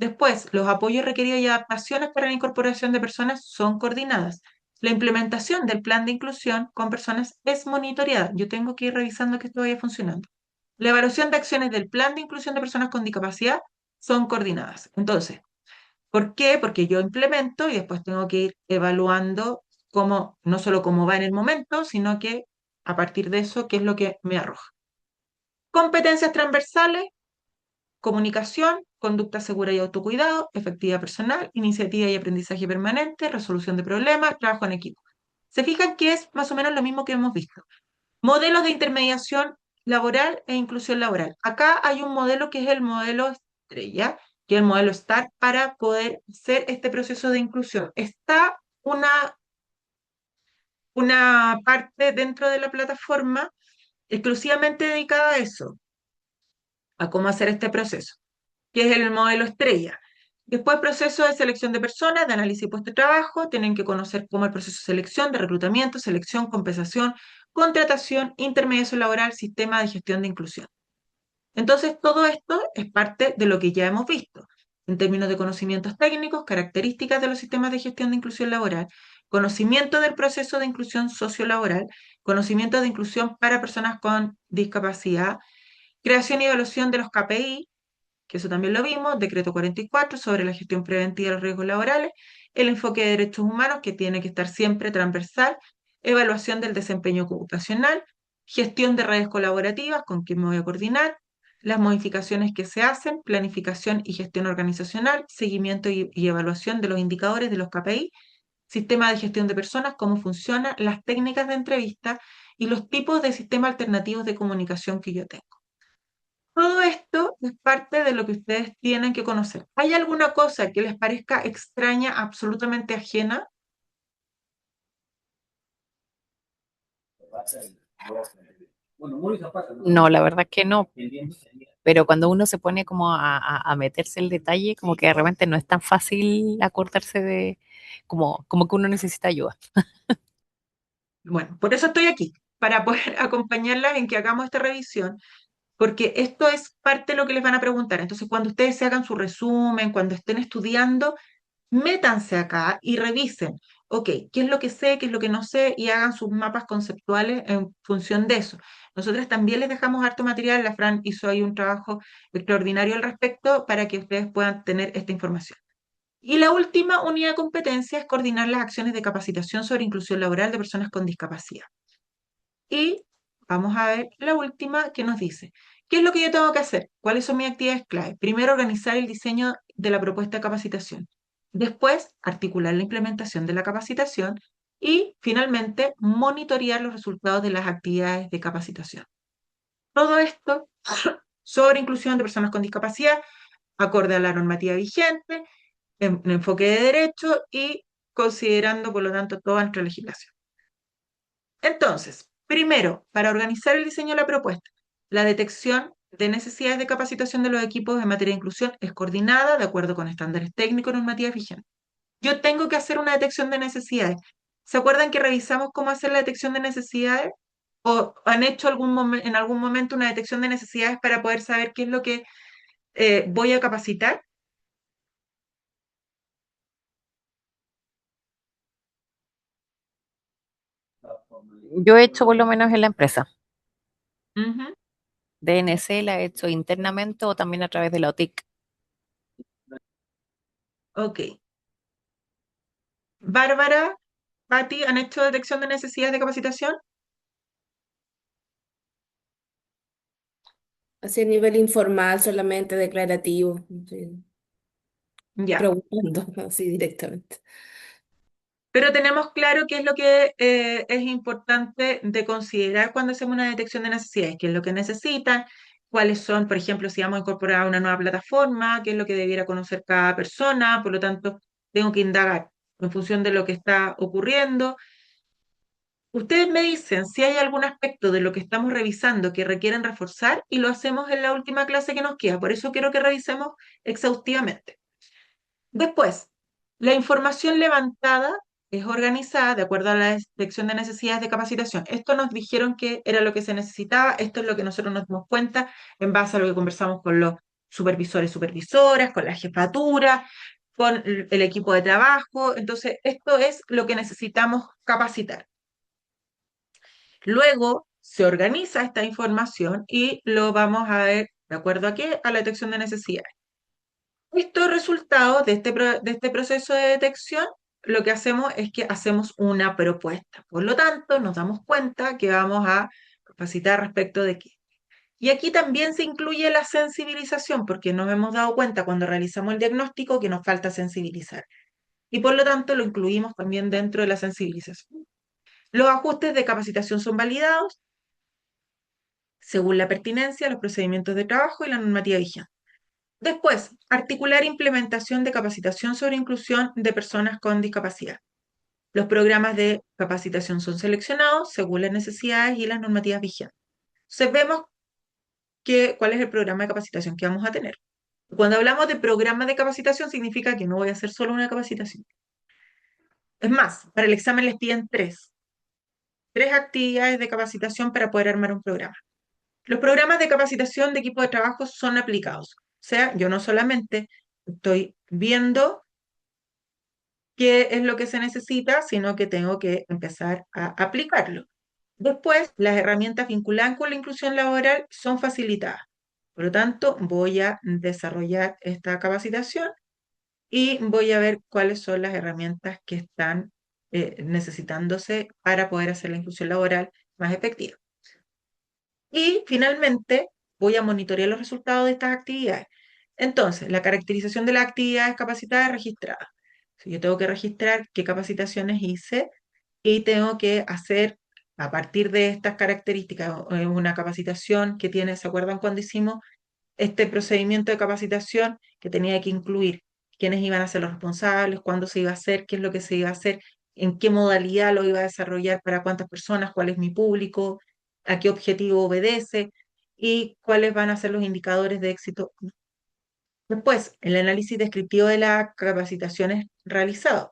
Después, los apoyos requeridos y adaptaciones para la incorporación de personas son coordinadas. La implementación del plan de inclusión con personas es monitoreada. Yo tengo que ir revisando que esto vaya funcionando. La evaluación de acciones del plan de inclusión de personas con discapacidad son coordinadas. Entonces, ¿por qué? Porque yo implemento y después tengo que ir evaluando cómo, no solo cómo va en el momento, sino que a partir de eso, qué es lo que me arroja. Competencias transversales, comunicación, conducta segura y autocuidado, efectividad personal, iniciativa y aprendizaje permanente, resolución de problemas, trabajo en equipo. Se fijan que es más o menos lo mismo que hemos visto. Modelos de intermediación laboral e inclusión laboral. Acá hay un modelo que es el modelo estrella, que es el modelo STAR, para poder hacer este proceso de inclusión. Está una parte dentro de la plataforma exclusivamente dedicada a eso, a cómo hacer este proceso, que es el modelo estrella. Después, proceso de selección de personas, de análisis y puesto de trabajo, tienen que conocer cómo el proceso de selección, de reclutamiento, selección, compensación, contratación, intermediación laboral, sistema de gestión de inclusión. Entonces, todo esto es parte de lo que ya hemos visto, en términos de conocimientos técnicos, características de los sistemas de gestión de inclusión laboral, conocimiento del proceso de inclusión sociolaboral, conocimiento de inclusión para personas con discapacidad, creación y evaluación de los KPI, que eso también lo vimos, decreto 44 sobre la gestión preventiva de los riesgos laborales, el enfoque de derechos humanos que tiene que estar siempre transversal, evaluación del desempeño ocupacional, gestión de redes colaborativas, con quién me voy a coordinar, las modificaciones que se hacen, planificación y gestión organizacional, seguimiento y evaluación de los indicadores de los KPI, sistema de gestión de personas, cómo funciona, las técnicas de entrevista y los tipos de sistemas alternativos de comunicación que yo tengo. Todo esto es parte de lo que ustedes tienen que conocer. ¿Hay alguna cosa que les parezca extraña, absolutamente ajena? No, la verdad es que no. Pero cuando uno se pone como a meterse el detalle, como que de repente no es tan fácil acordarse de, como que uno necesita ayuda. Bueno, por eso estoy aquí, para poder acompañarlas en que hagamos esta revisión, porque esto es parte de lo que les van a preguntar. Entonces, cuando ustedes se hagan su resumen, cuando estén estudiando, métanse acá y revisen, ok, qué es lo que sé, qué es lo que no sé, y hagan sus mapas conceptuales en función de eso. Nosotras también les dejamos harto material, la Fran hizo ahí un trabajo extraordinario al respecto para que ustedes puedan tener esta información. Y la última unidad de competencia es coordinar las acciones de capacitación sobre inclusión laboral de personas con discapacidad. Y vamos a ver la última que nos dice, ¿qué es lo que yo tengo que hacer? ¿Cuáles son mis actividades clave? Primero, organizar el diseño de la propuesta de capacitación. Después, articular la implementación de la capacitación. Y finalmente, monitorear los resultados de las actividades de capacitación. Todo esto sobre inclusión de personas con discapacidad, acorde a la normativa vigente, en enfoque de derecho y considerando, por lo tanto, toda nuestra legislación. Entonces, primero, para organizar el diseño de la propuesta, la detección de necesidades de capacitación de los equipos en materia de inclusión es coordinada de acuerdo con estándares técnicos y normativas vigentes. Yo tengo que hacer una detección de necesidades. ¿Se acuerdan que revisamos cómo hacer la detección de necesidades? ¿O han hecho en algún momento una detección de necesidades para poder saber qué es lo que voy a capacitar? Yo he hecho por lo menos en la empresa. Ujú, DNC la he hecho internamente o también a través de la OTIC. ok. Bárbara, Patti, ¿han hecho detección de necesidades de capacitación? Así a nivel informal, solamente declarativo, sí, Ya. preguntando así directamente. Pero tenemos claro qué es lo que es importante de considerar cuando hacemos una detección de necesidades, qué es lo que necesitan, cuáles son, por ejemplo, si vamos a incorporar una nueva plataforma, qué es lo que debiera conocer cada persona, por lo tanto, tengo que indagar en función de lo que está ocurriendo. Ustedes me dicen si hay algún aspecto de lo que estamos revisando que requieren reforzar y lo hacemos en la última clase que nos queda. Por eso quiero que revisemos exhaustivamente. Después, la información levantada es organizada de acuerdo a la detección de necesidades de capacitación. Esto nos dijeron que era lo que se necesitaba, esto es lo que nosotros nos dimos cuenta en base a lo que conversamos con los supervisores, supervisoras, con la jefatura, con el equipo de trabajo. Entonces, esto es lo que necesitamos capacitar. Luego se organiza esta información y lo vamos a ver de acuerdo a qué, a la detección de necesidades. Estos resultados de este proceso de detección, lo que hacemos es que hacemos una propuesta. Por lo tanto, nos damos cuenta que vamos a capacitar respecto de qué. Y aquí también se incluye la sensibilización, porque nos hemos dado cuenta cuando realizamos el diagnóstico que nos falta sensibilizar. Y por lo tanto lo incluimos también dentro de la sensibilización. Los ajustes de capacitación son validados según la pertinencia, los procedimientos de trabajo y la normativa vigente. Después, articular implementación de capacitación sobre inclusión de personas con discapacidad. Los programas de capacitación son seleccionados según las necesidades y las normativas vigentes. Entonces vemos cuál es el programa de capacitación que vamos a tener. Cuando hablamos de programa de capacitación significa que no voy a hacer solo una capacitación. Es más, para el examen les piden tres actividades de capacitación para poder armar un programa. Los programas de capacitación de equipo de trabajo son aplicados. O sea, yo no solamente estoy viendo qué es lo que se necesita, sino que tengo que empezar a aplicarlo. Después, las herramientas vinculadas con la inclusión laboral son facilitadas. Por lo tanto, voy a desarrollar esta capacitación y voy a ver cuáles son las herramientas que están necesitándose para poder hacer la inclusión laboral más efectiva. Y finalmente, voy a monitorear los resultados de estas actividades. Entonces, la caracterización de las actividades capacitadas registradas. Si yo tengo que registrar qué capacitaciones hice y tengo que hacer, a partir de estas características, una capacitación que tiene, ¿se acuerdan cuando hicimos este procedimiento de capacitación que tenía que incluir quiénes iban a ser los responsables, cuándo se iba a hacer, qué es lo que se iba a hacer, en qué modalidad lo iba a desarrollar, para cuántas personas, cuál es mi público, a qué objetivo obedece y cuáles van a ser los indicadores de éxito? Después, el análisis descriptivo de las capacitaciones realizado.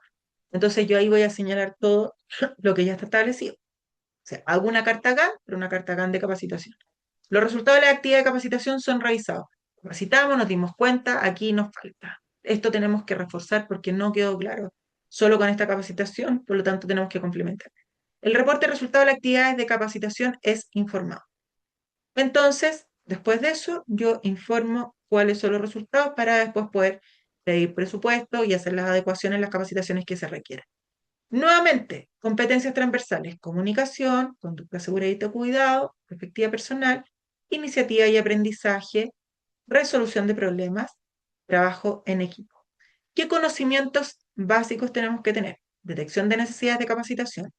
Entonces yo ahí voy a señalar todo lo que ya está establecido. O sea, hago una carta GAN, pero una carta GAN de capacitación. Los resultados de la actividad de capacitación son revisados. Capacitamos, nos dimos cuenta, aquí nos falta. Esto tenemos que reforzar porque no quedó claro solo con esta capacitación, por lo tanto tenemos que complementar. El reporte de resultados de las actividades de capacitación es informado. Entonces, después de eso, yo informo cuáles son los resultados para después poder pedir presupuesto y hacer las adecuaciones en las capacitaciones que se requieran. Nuevamente, competencias transversales: comunicación, conducta segura y de cuidado, perspectiva personal, iniciativa y aprendizaje, resolución de problemas, trabajo en equipo. ¿Qué conocimientos básicos tenemos que tener? Detección de necesidades de capacitación,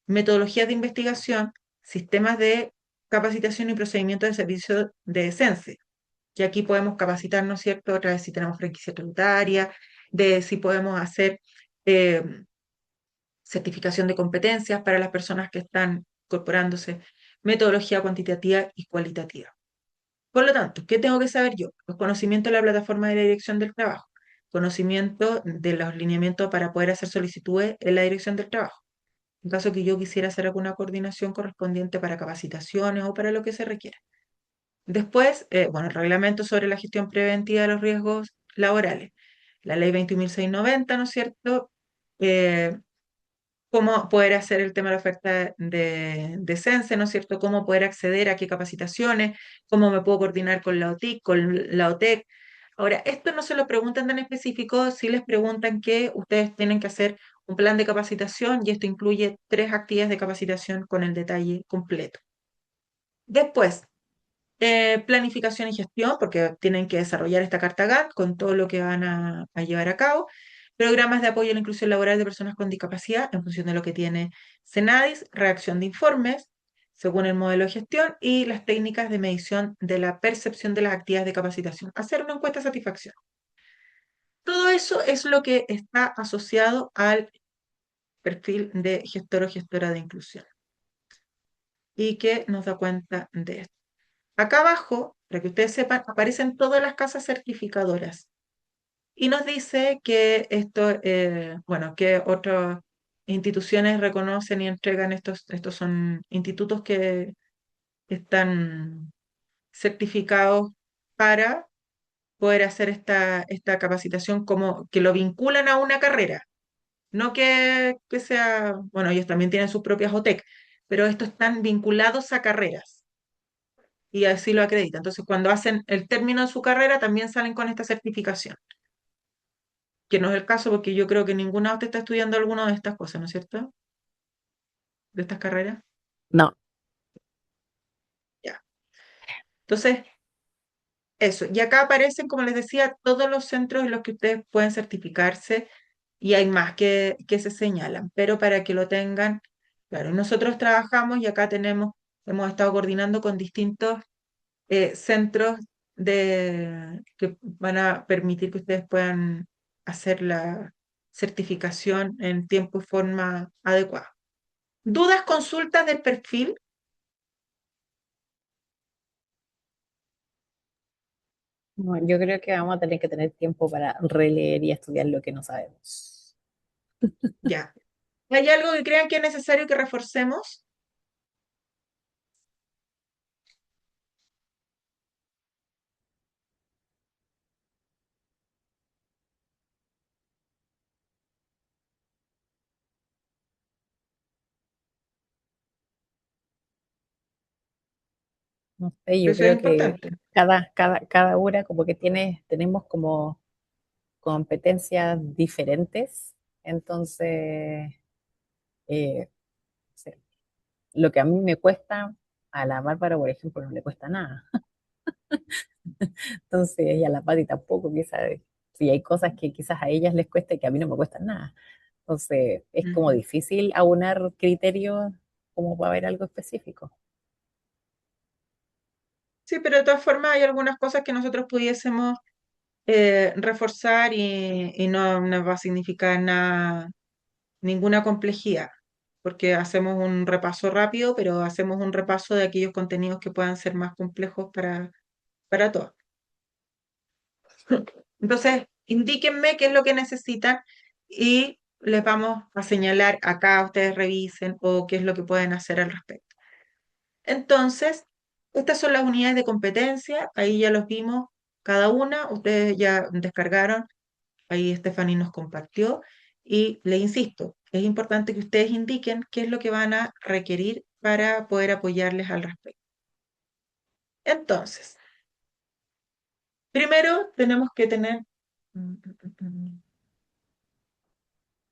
metodologías de investigación, sistemas de capacitación y procedimientos de servicio de SENSE. Y aquí podemos capacitarnos, ¿cierto? Otra vez si tenemos franquicia tributaria, de si podemos hacer certificación de competencias para las personas que están incorporándose, metodología cuantitativa y cualitativa. Por lo tanto, ¿qué tengo que saber yo? Los conocimientos de la plataforma de la dirección del trabajo, conocimiento de los lineamientos para poder hacer solicitudes en la dirección del trabajo, en caso que yo quisiera hacer alguna coordinación correspondiente para capacitaciones o para lo que se requiera. Después, bueno, el reglamento sobre la gestión preventiva de los riesgos laborales, la ley 21.690, ¿no es cierto? Cómo poder hacer el tema de la oferta de CENSE, ¿no es cierto? Cómo poder acceder a qué capacitaciones, cómo me puedo coordinar con la OTIC, con la OTEC. Ahora, esto no se lo preguntan tan específico, sí les preguntan que ustedes tienen que hacer un plan de capacitación y esto incluye 3 actividades de capacitación con el detalle completo. Después, planificación y gestión, porque tienen que desarrollar esta carta GAN con todo lo que van a llevar a cabo. Programas de apoyo a la inclusión laboral de personas con discapacidad en función de lo que tiene CENADIS, redacción de informes según el modelo de gestión y las técnicas de medición de la percepción de las actividades de capacitación. Hacer una encuesta de satisfacción. Todo eso es lo que está asociado al perfil de gestor o gestora de inclusión y que nos da cuenta de esto. Acá abajo, para que ustedes sepan, aparecen todas las casas certificadoras y nos dice que esto, bueno, que otras instituciones reconocen y entregan estos son institutos que están certificados para poder hacer esta capacitación como que lo vinculan a una carrera. No que sea, bueno, ellos también tienen sus propias OTEC, pero estos están vinculados a carreras y así lo acreditan. Entonces, cuando hacen el término de su carrera, también salen con esta certificación, que no es el caso porque yo creo que ninguna de ustedes está estudiando alguna de estas cosas, ¿no es cierto? De estas carreras. No, Ya. Entonces, eso. Y acá aparecen, como les decía, todos los centros en los que ustedes pueden certificarse y hay más que se señalan, pero para que lo tengan, claro, nosotros trabajamos y acá hemos estado coordinando con distintos centros que van a permitir que ustedes puedan hacer la certificación en tiempo y forma adecuada. ¿Dudas, consultas del perfil? no, yo creo que vamos a tener que tener tiempo para releer y estudiar lo que no sabemos. Ya. ¿Hay algo que crean que es necesario que reforcemos? No sé, yo Eso es creo que importante. cada hora como que tenemos como competencias diferentes, entonces, no sé, lo que a mí me cuesta, a la Bárbara, por ejemplo, no le cuesta nada. Entonces, y a la Pati tampoco, quizás, si hay cosas que quizás a ellas les cuesta y que a mí no me cuestan nada. Entonces, es como Ujú. difícil aunar criterios como para ver algo específico. Sí, pero de todas formas hay algunas cosas que nosotros pudiésemos reforzar y no nos va a significar nada, ninguna complejidad, porque hacemos un repaso rápido, pero hacemos un repaso de aquellos contenidos que puedan ser más complejos para todos. Entonces, indíquenme qué es lo que necesitan y les vamos a señalar acá, ustedes revisen o qué es lo que pueden hacer al respecto. Entonces, estas son las unidades de competencia, ahí ya los vimos cada una, ustedes ya descargaron, ahí Stephanie nos compartió y le insisto, es importante que ustedes indiquen qué es lo que van a requerir para poder apoyarles al respecto. Entonces, primero tenemos que tener...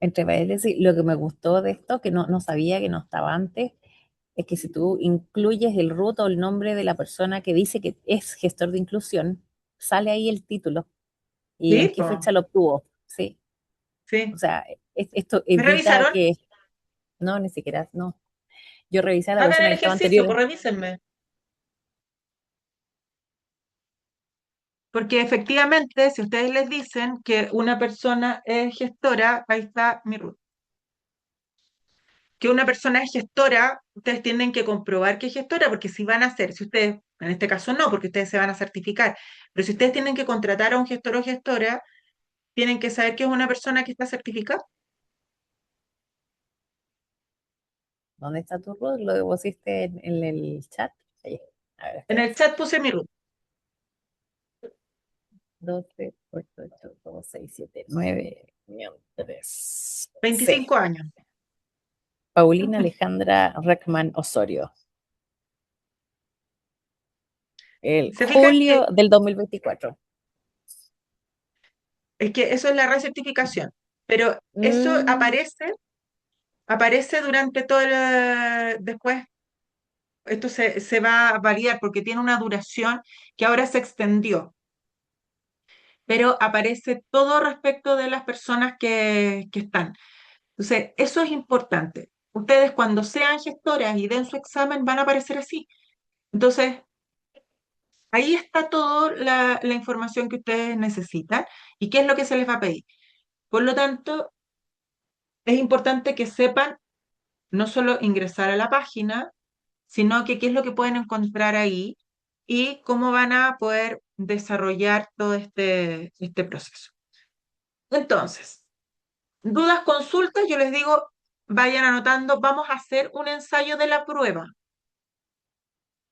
Entre paréntesis, lo que me gustó de esto, que no sabía que no estaba antes, es que si tú incluyes el root o el nombre de la persona que dice que es gestor de inclusión, sale ahí el título y en Sí, qué po, fecha lo obtuvo. Sí, o sí. sea, esto ¿Me evita revisaron? que, no, ni siquiera, no. Yo revisé a la Hagan persona el que estaba ejercicio, anterior. pues revísenme. Porque efectivamente, si ustedes les dicen que una persona es gestora, ahí está mi root. Que una persona es gestora, ustedes tienen que comprobar que es gestora, porque si van a hacer, si ustedes, en este caso no, porque ustedes se van a certificar, pero si ustedes tienen que contratar a un gestor o gestora, tienen que saber que es una persona que está certificada. ¿Dónde está tu root? ¿Lo pusiste en el chat? Ahí. A ver, En espera. el chat puse mi root, 12, 8, 8, 2, 6, 7, 9, 3. Sí. 25 años. Paulina Alejandra Reckman Osorio. El Se fijan que julio del 2024. es que eso es la recertificación, pero eso Mm, aparece durante todo después. Esto se va a variar porque tiene una duración que ahora se extendió, pero aparece todo respecto de las personas que están. Entonces, eso es importante. Ustedes cuando sean gestoras y den su examen van a aparecer así. Entonces, ahí está toda la información que ustedes necesitan y qué es lo que se les va a pedir. Por lo tanto, es importante que sepan no solo ingresar a la página, sino que qué es lo que pueden encontrar ahí y cómo van a poder desarrollar todo este proceso. Entonces, dudas, consultas, yo les digo, vayan anotando, vamos a hacer un ensayo de la prueba.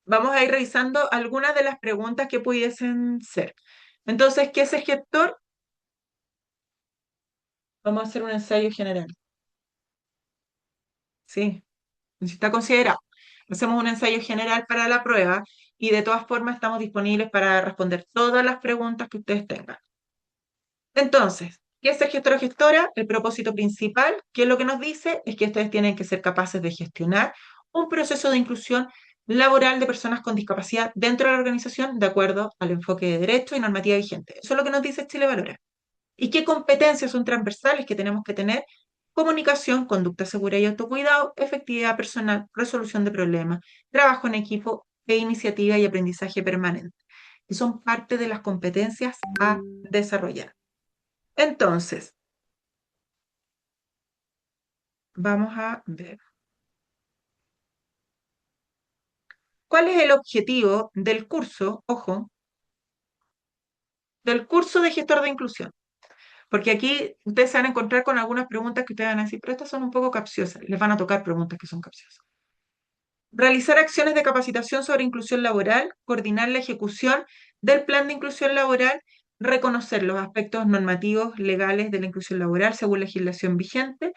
Vamos a ir revisando algunas de las preguntas que pudiesen ser. Entonces, ¿qué es el gestor? Vamos a hacer un ensayo general. Sí, si está considerado. Hacemos un ensayo general para la prueba y de todas formas estamos disponibles para responder todas las preguntas que ustedes tengan. Entonces, ¿qué es el gestor o gestora? El propósito principal, que es lo que nos dice, es que ustedes tienen que ser capaces de gestionar un proceso de inclusión laboral de personas con discapacidad dentro de la organización de acuerdo al enfoque de derecho y normativa vigente. Eso es lo que nos dice Chile Valora. ¿Y qué competencias son transversales que tenemos que tener? Comunicación, conducta segura y autocuidado, efectividad personal, resolución de problemas, trabajo en equipo e iniciativa y aprendizaje permanente, que son parte de las competencias a desarrollar. Entonces, vamos a ver. ¿Cuál es el objetivo del curso? Ojo, del curso de gestor de inclusión. Porque aquí ustedes se van a encontrar con algunas preguntas que ustedes van a decir, pero estas son un poco capciosas. Les van a tocar preguntas que son capciosas. Realizar acciones de capacitación sobre inclusión laboral, coordinar la ejecución del plan de inclusión laboral, reconocer los aspectos normativos legales de la inclusión laboral según legislación vigente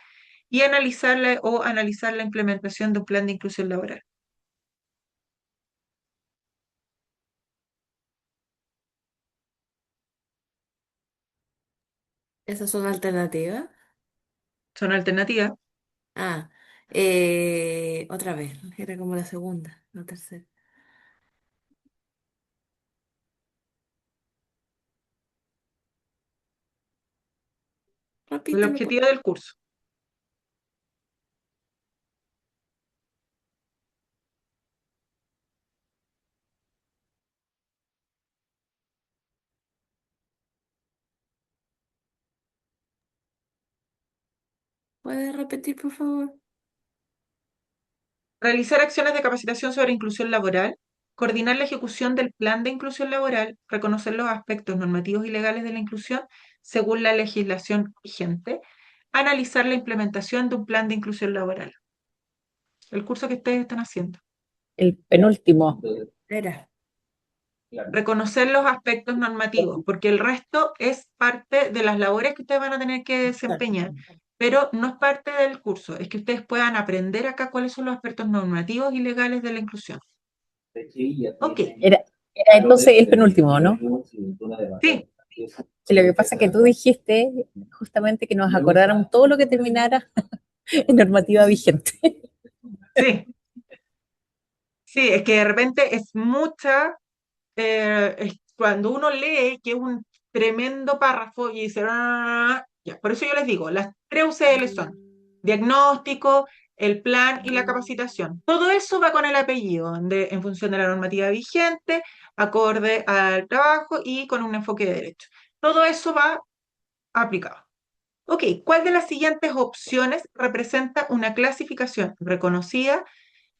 y analizar la implementación de un plan de inclusión laboral. ¿Esas son alternativas? Son alternativas. Ah, otra vez, era como la segunda, la tercera. El Repíteme, objetivo del curso. ¿puedes repetir, por favor? Realizar acciones de capacitación sobre inclusión laboral, coordinar la ejecución del plan de inclusión laboral, reconocer los aspectos normativos y legales de la inclusión según la legislación vigente, analizar la implementación de un plan de inclusión laboral. El curso que ustedes están haciendo. El penúltimo. Era. Reconocer los aspectos normativos, porque el resto es parte de las labores que ustedes van a tener que desempeñar, pero no es parte del curso, es que ustedes puedan aprender acá cuáles son los aspectos normativos y legales de la inclusión. Ok, Era entonces el penúltimo, ¿no? sí, Sí, lo que pasa es que tú dijiste justamente que nos acordáramos todo lo que terminara en normativa vigente. sí, sí, es que de repente es mucha, cuando uno lee que es un tremendo párrafo y dice, "Ah", ya, por eso yo les digo, las tres UCL son diagnóstico, el plan y la capacitación. Todo eso va con el apellido, en función de la normativa vigente, acorde al trabajo y con un enfoque de derecho. Todo eso va aplicado. Ok, ¿cuál de las siguientes opciones representa una clasificación reconocida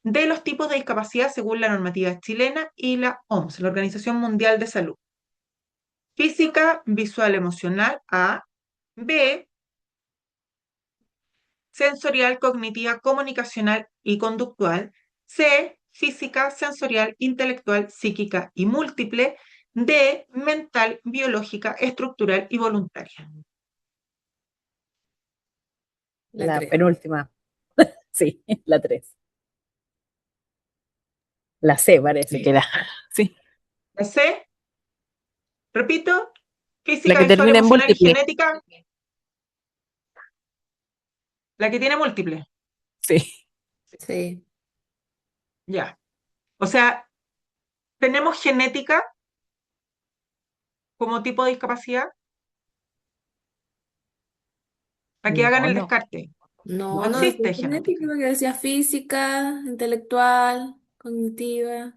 de los tipos de discapacidad según la normativa chilena y la OMS, la Organización Mundial de Salud? Física, visual, emocional, A. B. Sensorial, cognitiva, comunicacional y conductual. C. Física, sensorial, intelectual, psíquica y múltiple. D. Mental, biológica, estructural y voluntaria. La La 3. penúltima. Sí, la 3. La C parece que era. Sí. La C, repito, La física, que visual, termina en emocional y múltiple. genética, la que tiene múltiple. Sí. Sí. Ya. O sea, tenemos genética como tipo de discapacidad para que hagan No, el no. descarte. No, No no decía existe genética, genética. porque decía física, intelectual, cognitiva.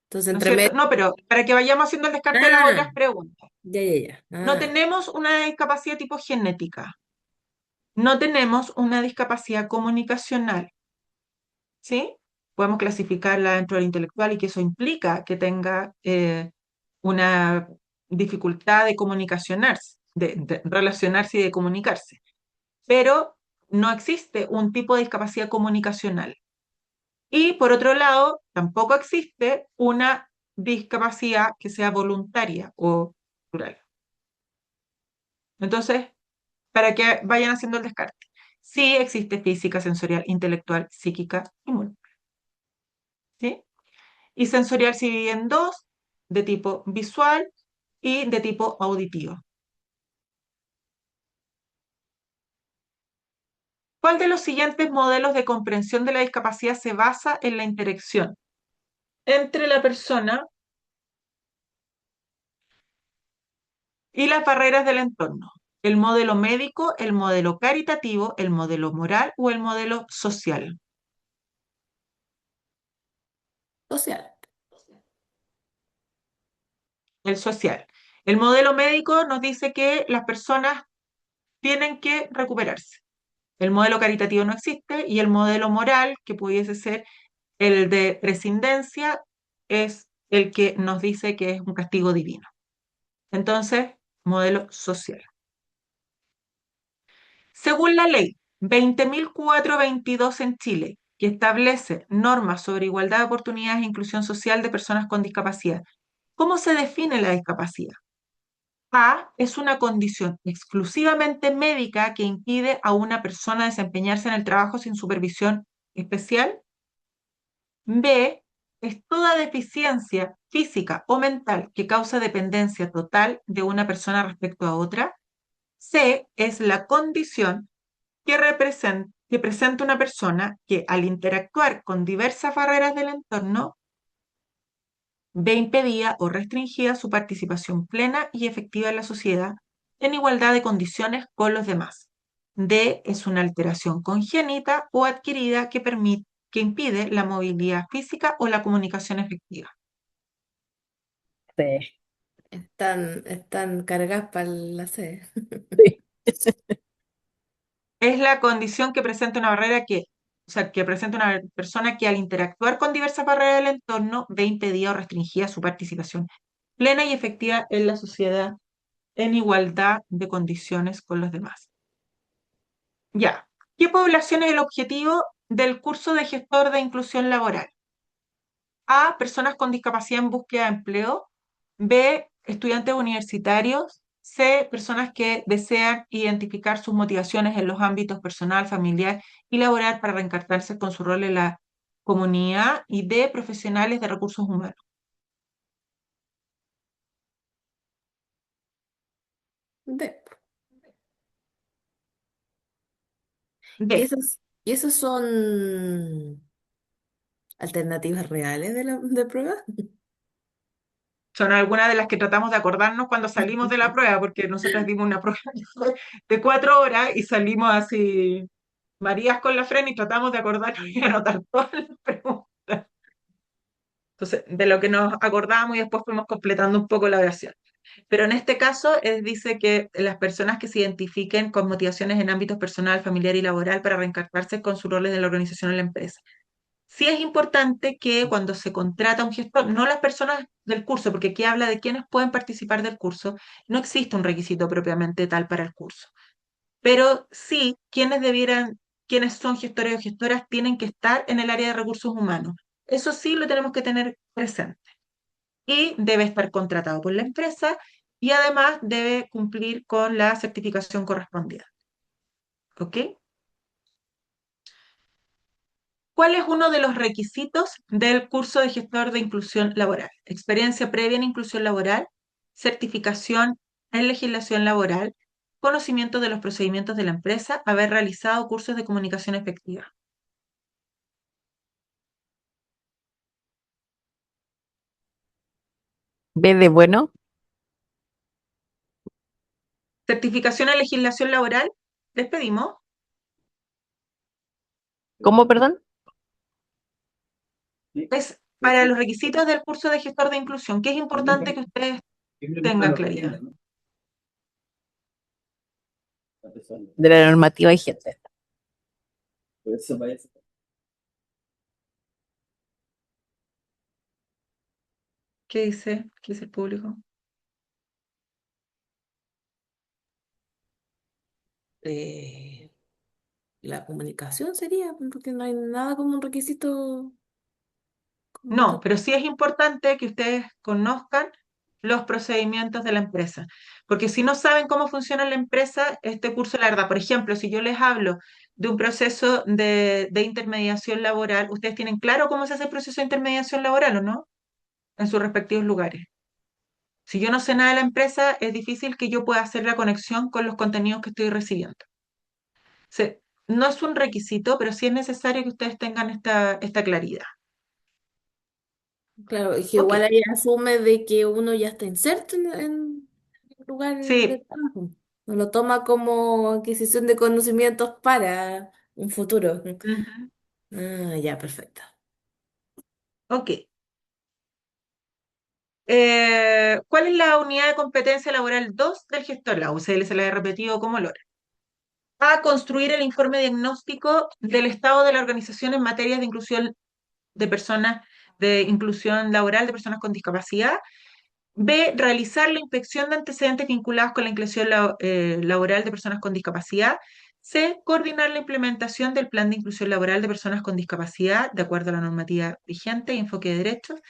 Entonces, ¿No es entre cierto? medio. No, pero para que vayamos haciendo el descarte de las Ah, otras preguntas. ya, ya, ya. No Ah, tenemos una discapacidad tipo genética. No tenemos una discapacidad comunicacional. ¿Sí? Podemos clasificarla dentro del intelectual y que eso implica que tenga una dificultad de comunicacionarse, de relacionarse y de comunicarse. Pero no existe un tipo de discapacidad comunicacional. Y por otro lado, tampoco existe una discapacidad que sea voluntaria o plural. Entonces, para que vayan haciendo el descarte. Sí existe física, sensorial, intelectual, psíquica y moral. ¿Sí? Y sensorial se divide en dos, de tipo visual y de tipo auditivo. ¿Cuál de los siguientes modelos de comprensión de la discapacidad se basa en la interacción entre la persona y las barreras del entorno? ¿El modelo médico, el modelo caritativo, el modelo moral o el modelo social? Social. El social. El modelo médico nos dice que las personas tienen que recuperarse. El modelo caritativo no existe y el modelo moral, que pudiese ser el de prescindencia, es el que nos dice que es un castigo divino. Entonces, modelo social. Según la ley 20.422 en Chile, que establece normas sobre igualdad de oportunidades e inclusión social de personas con discapacidad, ¿cómo se define la discapacidad? A es una condición exclusivamente médica que impide a una persona desempeñarse en el trabajo sin supervisión especial. B es toda deficiencia física o mental que causa dependencia total de una persona respecto a otra. C es la condición que presenta una persona que al interactuar con diversas barreras del entorno ve impedida o restringida su participación plena y efectiva en la sociedad en igualdad de condiciones con los demás. D es una alteración congénita o adquirida que impide la movilidad física o la comunicación efectiva. Sí. Están cargadas para la C. Sí. Es la condición que presenta una barrera o sea, que presenta una persona que al interactuar con diversas barreras del entorno ve impedida o restringida su participación plena y efectiva en la sociedad en igualdad de condiciones con los demás. Ya. ¿Qué población es el objetivo del curso de gestor de inclusión laboral? A, personas con discapacidad en búsqueda de empleo. B, estudiantes universitarios. C, personas que desean identificar sus motivaciones en los ámbitos personal, familiar y laboral para reencartarse con su rol en la comunidad. Y D, profesionales de recursos humanos. D. ¿Y D. esos son alternativas reales de prueba? Son algunas de las que tratamos de acordarnos cuando salimos de la prueba, porque nosotras dimos una prueba de 4 horas y salimos así, Marías con la frena y tratamos de acordarnos y anotar todas las preguntas. Entonces, de lo que nos acordábamos y después fuimos completando un poco la oración. Pero en este caso, dice que las personas que se identifiquen con motivaciones en ámbitos personal, familiar y laboral para reencartarse con sus roles de la organización o la empresa. Sí es importante que cuando se contrata un gestor, no las personas del curso, porque aquí habla de quienes pueden participar del curso, no existe un requisito propiamente tal para el curso. Pero sí, quienes son gestores o gestoras tienen que estar en el área de recursos humanos. Eso sí lo tenemos que tener presente. Y debe estar contratado por la empresa y además debe cumplir con la certificación correspondiente. ¿Ok? ¿Cuál es uno de los requisitos del curso de gestor de inclusión laboral? Experiencia previa en inclusión laboral, certificación en legislación laboral, conocimiento de los procedimientos de la empresa, haber realizado cursos de comunicación efectiva. B de bueno. Certificación en legislación laboral, despedimos. ¿Cómo, perdón? Es para los requisitos del curso de gestor de inclusión, que es importante que ustedes tengan claridad. De la normativa vigente. ¿Qué dice? ¿Qué dice el público? Eh, la comunicación sería, porque no hay nada como un requisito. No, pero sí es importante que ustedes conozcan los procedimientos de la empresa. Porque si no saben cómo funciona la empresa, este curso, la verdad, por ejemplo, si yo les hablo de un proceso de intermediación laboral, ¿ustedes tienen claro cómo se hace el proceso de intermediación laboral o no? En sus respectivos lugares. Si yo no sé nada de la empresa, es difícil que yo pueda hacer la conexión con los contenidos que estoy recibiendo. No es un requisito, pero sí es necesario que ustedes tengan esta claridad. Claro, es que Ok, igual ahí asume de que uno ya está inserto en el lugar de sí. trabajo. No lo toma como adquisición de conocimientos para un futuro. Ujú. Ah, ya, perfecto. Ok. ¿Cuál es la unidad de competencia laboral 2 del gestor? La UCL se la he repetido como lora. A. Construir el informe diagnóstico del estado de la organización en materia de inclusión de personas, de inclusión laboral de personas con discapacidad. B. Realizar la inspección de antecedentes vinculados con la inclusión laboral de personas con discapacidad. C. Coordinar la implementación del plan de inclusión laboral de personas con discapacidad de acuerdo a la normativa vigente y enfoque de derechos.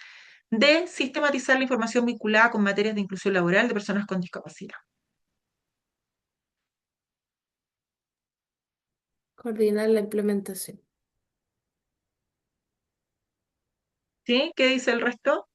D. Sistematizar la información vinculada con materias de inclusión laboral de personas con discapacidad. Coordinar la implementación. ¿Sí? ¿Qué dice el resto?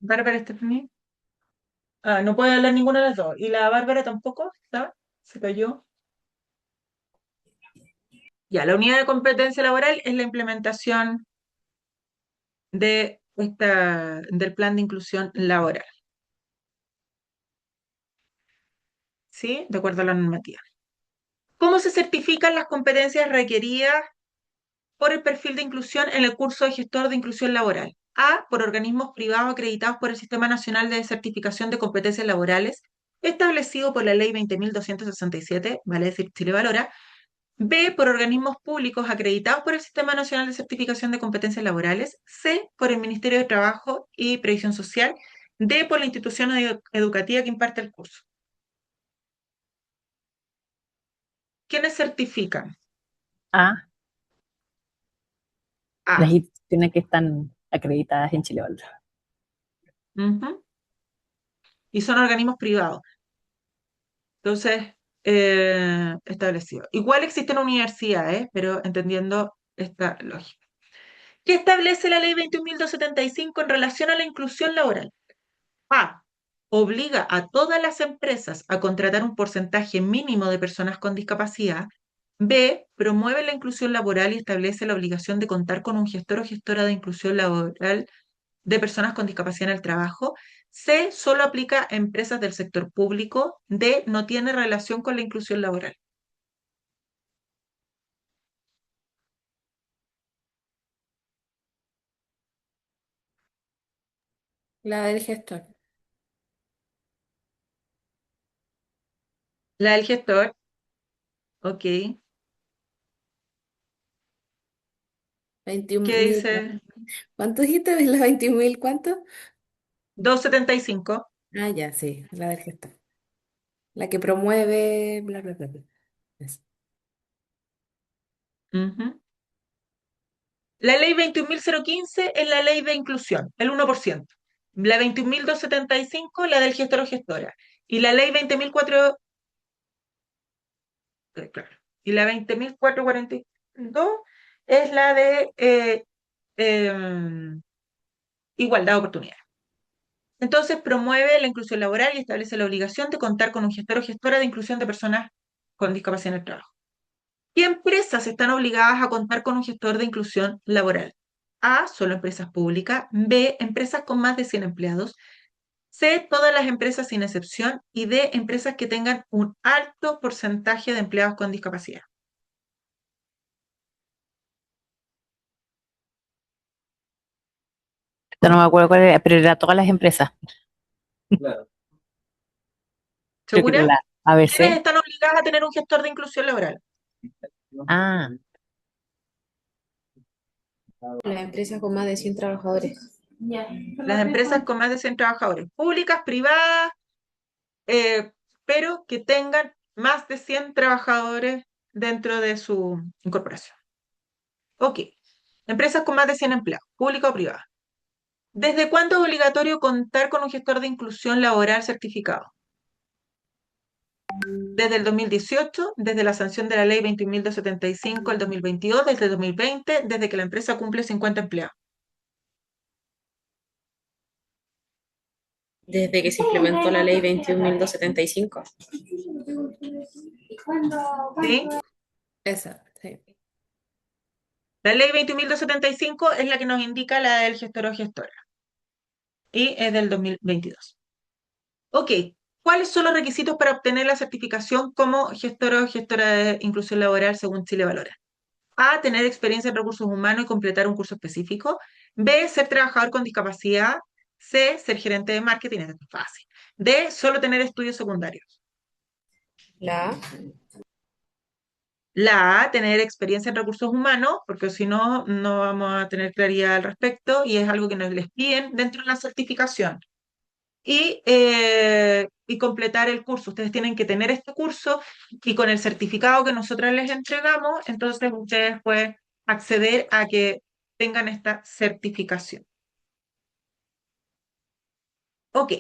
Bárbara Stephanie. Ah, no puede hablar ninguna de las dos. ¿Y la Bárbara tampoco? ¿Está? ¿Se cayó? Ya, la unidad de competencia laboral es la implementación del plan de inclusión laboral, ¿sí? De acuerdo a la normativa. ¿Cómo se certifican las competencias requeridas por el perfil de inclusión en el curso de gestor de inclusión laboral? A, por organismos privados acreditados por el Sistema Nacional de Certificación de Competencias Laborales, establecido por la Ley 20.267, vale decir Chile Valora. B, por organismos públicos acreditados por el Sistema Nacional de Certificación de Competencias Laborales. C, por el Ministerio de Trabajo y Previsión Social. D, por la institución educativa que imparte el curso. ¿Quiénes certifican? A, las A. instituciones que están acreditadas en Chile Valora. Ujú. Y son organismos privados. Entonces, establecido. Igual existen universidades, pero entendiendo esta lógica. ¿Qué establece la ley 21.275 en relación a la inclusión laboral? A. Obliga a todas las empresas a contratar un porcentaje mínimo de personas con discapacidad. B. Promueve la inclusión laboral y establece la obligación de contar con un gestor o gestora de inclusión laboral de personas con discapacidad en el trabajo. C. Solo aplica a empresas del sector público. D. No tiene relación con la inclusión laboral. La del gestor. La del gestor. Ok. 21 ¿Qué mil. dice? ¿Cuánto dijiste? ¿La 21.000 cuánto? 275. Ah, ya, sí, la del gestor. La que promueve, bla, bla, bla, bla. Eso. Ujú. La ley 21.015 es la ley de inclusión, el 1%. La 21.275, la del gestor o gestora. Y la ley 20.004, claro. Y la 20.442 es la de igualdad de oportunidades. Entonces promueve la inclusión laboral y establece la obligación de contar con un gestor o gestora de inclusión de personas con discapacidad en el trabajo. ¿Qué empresas están obligadas a contar con un gestor de inclusión laboral? A, solo empresas públicas. B, empresas con más de 100 empleados. C, todas las empresas sin excepción. Y D, empresas que tengan un alto porcentaje de empleados con discapacidad. Esto no me acuerdo cuál era, pero era todas las empresas. Creo que era ¿Segura? ¿Quiénes ABC. están obligadas a tener un gestor de inclusión laboral? Ah, Las empresas con más de 100 trabajadores. Las empresas con más de 100 trabajadores, públicas, privadas, eh, pero que tengan más de 100 trabajadores dentro de su incorporación. Ok. Empresas con más de 100 empleados, pública o privada. ¿Desde cuándo es obligatorio contar con un gestor de inclusión laboral certificado? Desde el 2018, desde la sanción de la ley 21.275 el 2022, desde el 2020, desde que la empresa cumple 50 empleados. Desde que se implementó la ley 21.275. ¿Sí? Esa, sí. La ley 21.275 es la que nos indica la del gestor o gestora y es del 2022. Ok, ¿cuáles son los requisitos para obtener la certificación como gestor o gestora de inclusión laboral según Chile Valora? A, tener experiencia en recursos humanos y completar un curso específico. B, ser trabajador con discapacidad. C, ser gerente de marketing, es fácil. D, solo tener estudios secundarios. La La A, tener experiencia en recursos humanos, porque si no, no vamos a tener claridad al respecto y es algo que nos les piden dentro de la certificación. Y completar el curso. Ustedes tienen que tener este curso y con el certificado que nosotros les entregamos, entonces ustedes pueden acceder a que tengan esta certificación. Ok.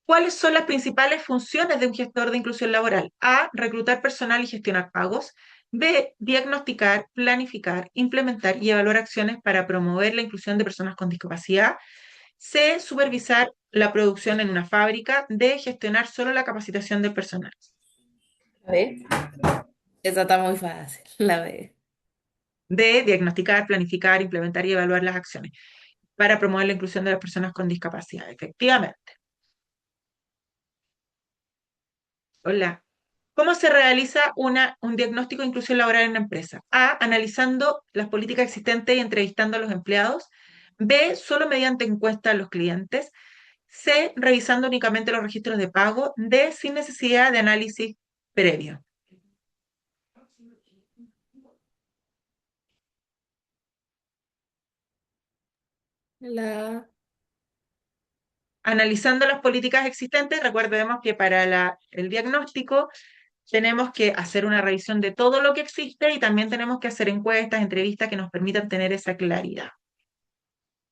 ¿Cuáles son las principales funciones de un gestor de inclusión laboral? A, reclutar personal y gestionar pagos. B, diagnosticar, planificar, implementar y evaluar acciones para promover la inclusión de personas con discapacidad. C, supervisar la producción en una fábrica. D, gestionar solo la capacitación del personal. B. Esa está muy fácil, la B. D, diagnosticar, planificar, implementar y evaluar las acciones para promover la inclusión de las personas con discapacidad. Efectivamente. Hola. ¿Cómo se realiza un diagnóstico de inclusión laboral en una empresa? A, analizando las políticas existentes y entrevistando a los empleados. B, solo mediante encuesta a los clientes. C, revisando únicamente los registros de pago. D, sin necesidad de análisis previo. La Analizando las políticas existentes, recordemos que para el diagnóstico tenemos que hacer una revisión de todo lo que existe y también tenemos que hacer encuestas, entrevistas que nos permitan tener esa claridad.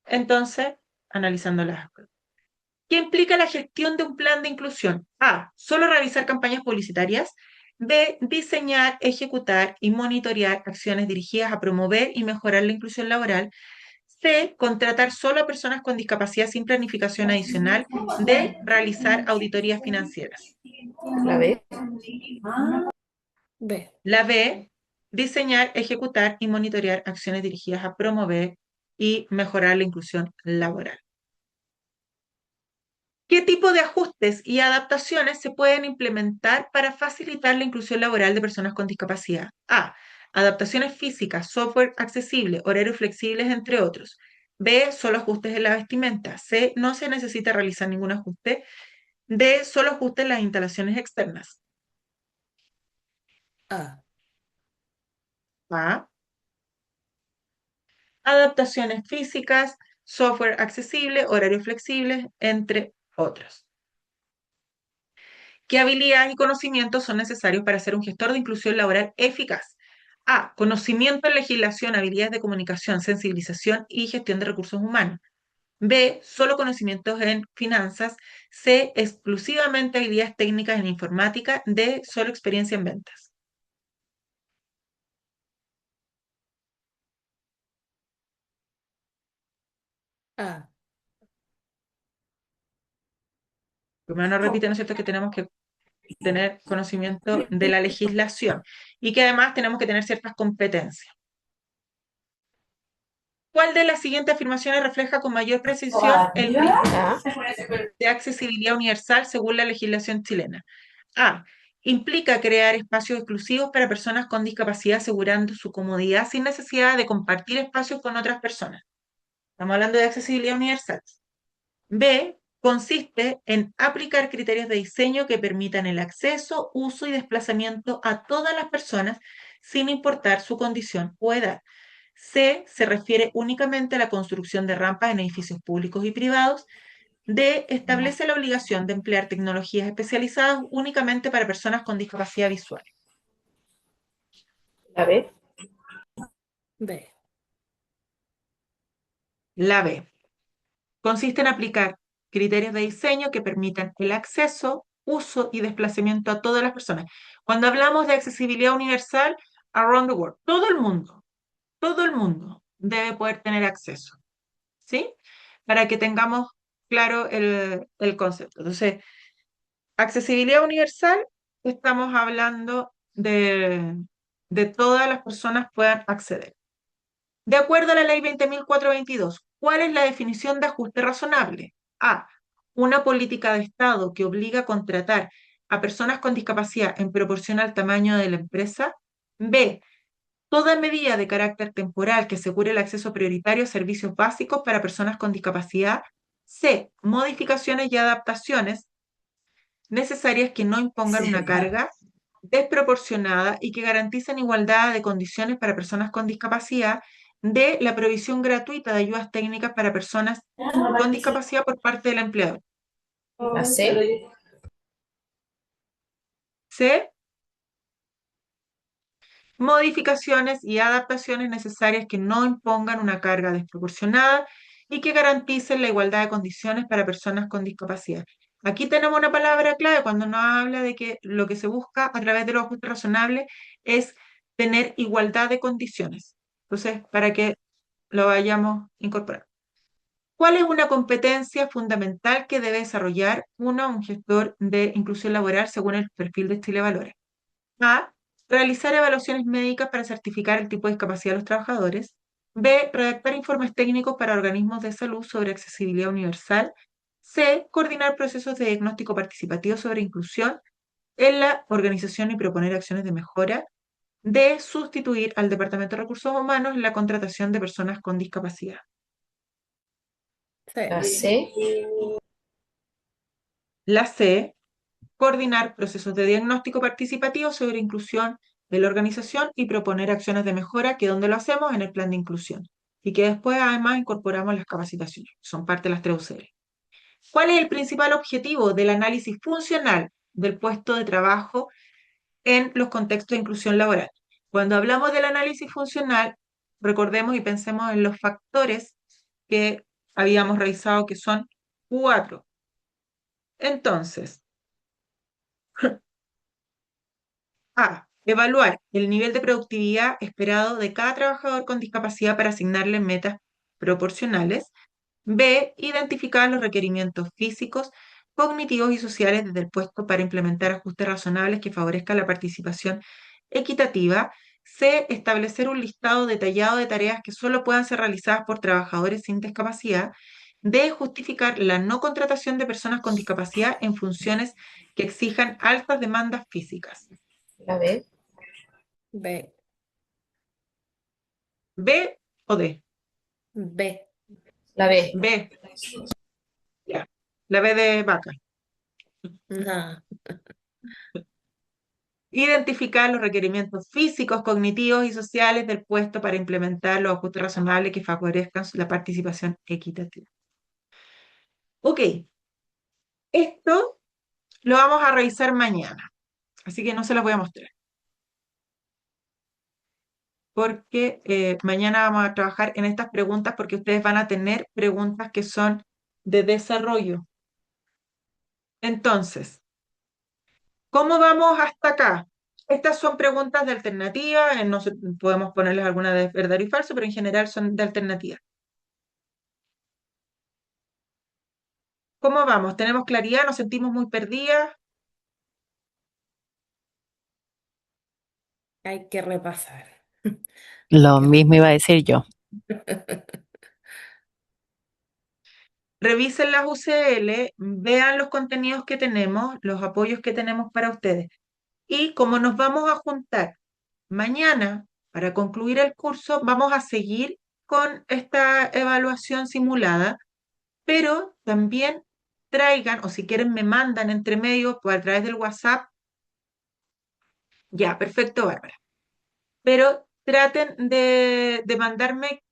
Entonces, analizándolas. ¿Qué implica la gestión de un plan de inclusión? A, solo realizar campañas publicitarias. B, diseñar, ejecutar y monitorear acciones dirigidas a promover y mejorar la inclusión laboral. C, contratar solo a personas con discapacidad sin planificación adicional. D, realizar auditorías financieras. La B. B. La B, diseñar, ejecutar y monitorear acciones dirigidas a promover y mejorar la inclusión laboral. ¿Qué tipo de ajustes y adaptaciones se pueden implementar para facilitar la inclusión laboral de personas con discapacidad? A, adaptaciones físicas, software accesible, horarios flexibles, entre otros. B, solo ajustes en la vestimenta. C, no se necesita realizar ningún ajuste. D, solo ajustes en las instalaciones externas. A. A, adaptaciones físicas, software accesible, horarios flexibles, entre otros. ¿Qué habilidades y conocimientos son necesarios para ser un gestor de inclusión laboral eficaz? A, conocimiento en legislación, habilidades de comunicación, sensibilización y gestión de recursos humanos. B, solo conocimientos en finanzas. C, exclusivamente habilidades técnicas en informática. D, solo experiencia en ventas. A. Primero nos repite, ¿no es cierto?, que tenemos que tener conocimiento de la legislación y que además tenemos que tener ciertas competencias. ¿Cuál de las siguientes afirmaciones refleja con mayor precisión el principio A. de accesibilidad universal según la legislación chilena? A. Implica crear espacios exclusivos para personas con discapacidad asegurando su comodidad sin necesidad de compartir espacios con otras personas. Estamos hablando de accesibilidad universal. B. consiste en aplicar criterios de diseño que permitan el acceso, uso y desplazamiento a todas las personas sin importar su condición o edad. C, se refiere únicamente a la construcción de rampas en edificios públicos y privados. D, establece la obligación de emplear tecnologías especializadas únicamente para personas con discapacidad visual. La B. B. La B. Consiste en aplicar criterios de diseño que permitan el acceso, uso y desplazamiento a todas las personas. Cuando hablamos de accesibilidad universal, around the world, todo el mundo debe poder tener acceso, ¿sí? Para que tengamos claro el concepto. Entonces, accesibilidad universal, estamos hablando de todas las personas puedan acceder. De acuerdo a la ley 20.422, ¿cuál es la definición de ajuste razonable? A. Una política de Estado que obliga a contratar a personas con discapacidad en proporción al tamaño de la empresa. B. Toda medida de carácter temporal que asegure el acceso prioritario a servicios básicos para personas con discapacidad. C. Modificaciones y adaptaciones necesarias que no impongan una Sí. carga desproporcionada y que garanticen igualdad de condiciones para personas con discapacidad. D. La provisión gratuita de ayudas técnicas para personas con discapacidad por parte del empleador. La C. C. Modificaciones y adaptaciones necesarias que no impongan una carga desproporcionada y que garanticen la igualdad de condiciones para personas con discapacidad. Aquí tenemos una palabra clave cuando nos habla de que lo que se busca a través de los ajustes razonables es tener igualdad de condiciones. Entonces, para que lo vayamos incorporando. ¿Cuál es una competencia fundamental que debe desarrollar un gestor de inclusión laboral según el perfil de estilo y valores? A. Realizar evaluaciones médicas para certificar el tipo de discapacidad de los trabajadores. B. Redactar informes técnicos para organismos de salud sobre accesibilidad universal. C. Coordinar procesos de diagnóstico participativo sobre inclusión en la organización y proponer acciones de mejora. D. Sustituir al Departamento de Recursos Humanos en la contratación de personas con discapacidad. La Sí. C. La C. Coordinar procesos de diagnóstico participativo sobre inclusión de la organización y proponer acciones de mejora, que donde lo hacemos en el plan de inclusión. Y que después además incorporamos las capacitaciones, que son parte de las 3 UCL. ¿Cuál es el principal objetivo del análisis funcional del puesto de trabajo en los contextos de inclusión laboral? Cuando hablamos del análisis funcional, recordemos y pensemos en los factores que habíamos revisado, que son 4. Entonces, A. Evaluar el nivel de productividad esperado de cada trabajador con discapacidad para asignarle metas proporcionales. B. Identificar los requerimientos físicos, cognitivos y sociales desde el puesto para implementar ajustes razonables que favorezcan la participación equitativa. C. Establecer un listado detallado de tareas que solo puedan ser realizadas por trabajadores sin discapacidad. D. Justificar la no contratación de personas con discapacidad en funciones que exijan altas demandas físicas. La B. B. ¿B o D? B. La B. B. Ya. La B de vaca. No. Identificar los requerimientos físicos, cognitivos y sociales del puesto para implementar los ajustes razonables que favorezcan la participación equitativa. Ok, esto lo vamos a revisar mañana, así que no se los voy a mostrar. Porque mañana vamos a trabajar en estas preguntas porque ustedes van a tener preguntas que son de desarrollo. Entonces, ¿cómo vamos hasta acá? Estas son preguntas de alternativa, no podemos ponerles alguna de verdadero y falso, pero en general son de alternativa. ¿Cómo vamos? ¿Tenemos claridad? ¿Nos sentimos muy perdidas? Hay que repasar. Lo mismo iba a decir yo. Revisen las UCL, vean los contenidos que tenemos, los apoyos que tenemos para ustedes. Y como nos vamos a juntar mañana para concluir el curso, vamos a seguir con esta evaluación simulada, pero también traigan, o si quieren me mandan entre medio a través del WhatsApp. Ya, perfecto, Bárbara. Pero traten de mandarme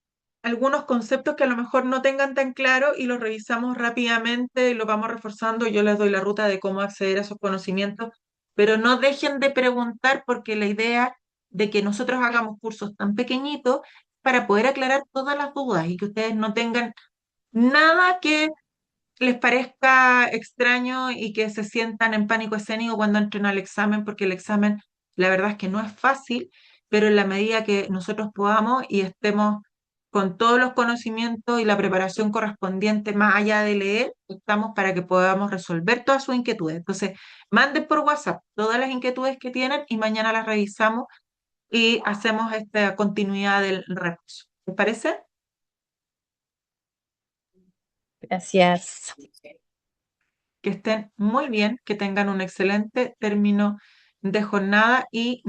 algunos conceptos que a lo mejor no tengan tan claro y los revisamos rápidamente y los vamos reforzando. Yo les doy la ruta de cómo acceder a esos conocimientos, pero no dejen de preguntar porque la idea de que nosotros hagamos cursos tan pequeñitos para poder aclarar todas las dudas y que ustedes no tengan nada que les parezca extraño y que se sientan en pánico escénico cuando entren al examen, porque el examen, la verdad es que no es fácil, pero en la medida que nosotros podamos y estemos con todos los conocimientos y la preparación correspondiente, más allá de leer, estamos para que podamos resolver todas sus inquietudes. Entonces, manden por WhatsApp todas las inquietudes que tienen y mañana las revisamos y hacemos esta continuidad del repaso. ¿Les parece? Gracias. Que estén muy bien, que tengan un excelente término de jornada y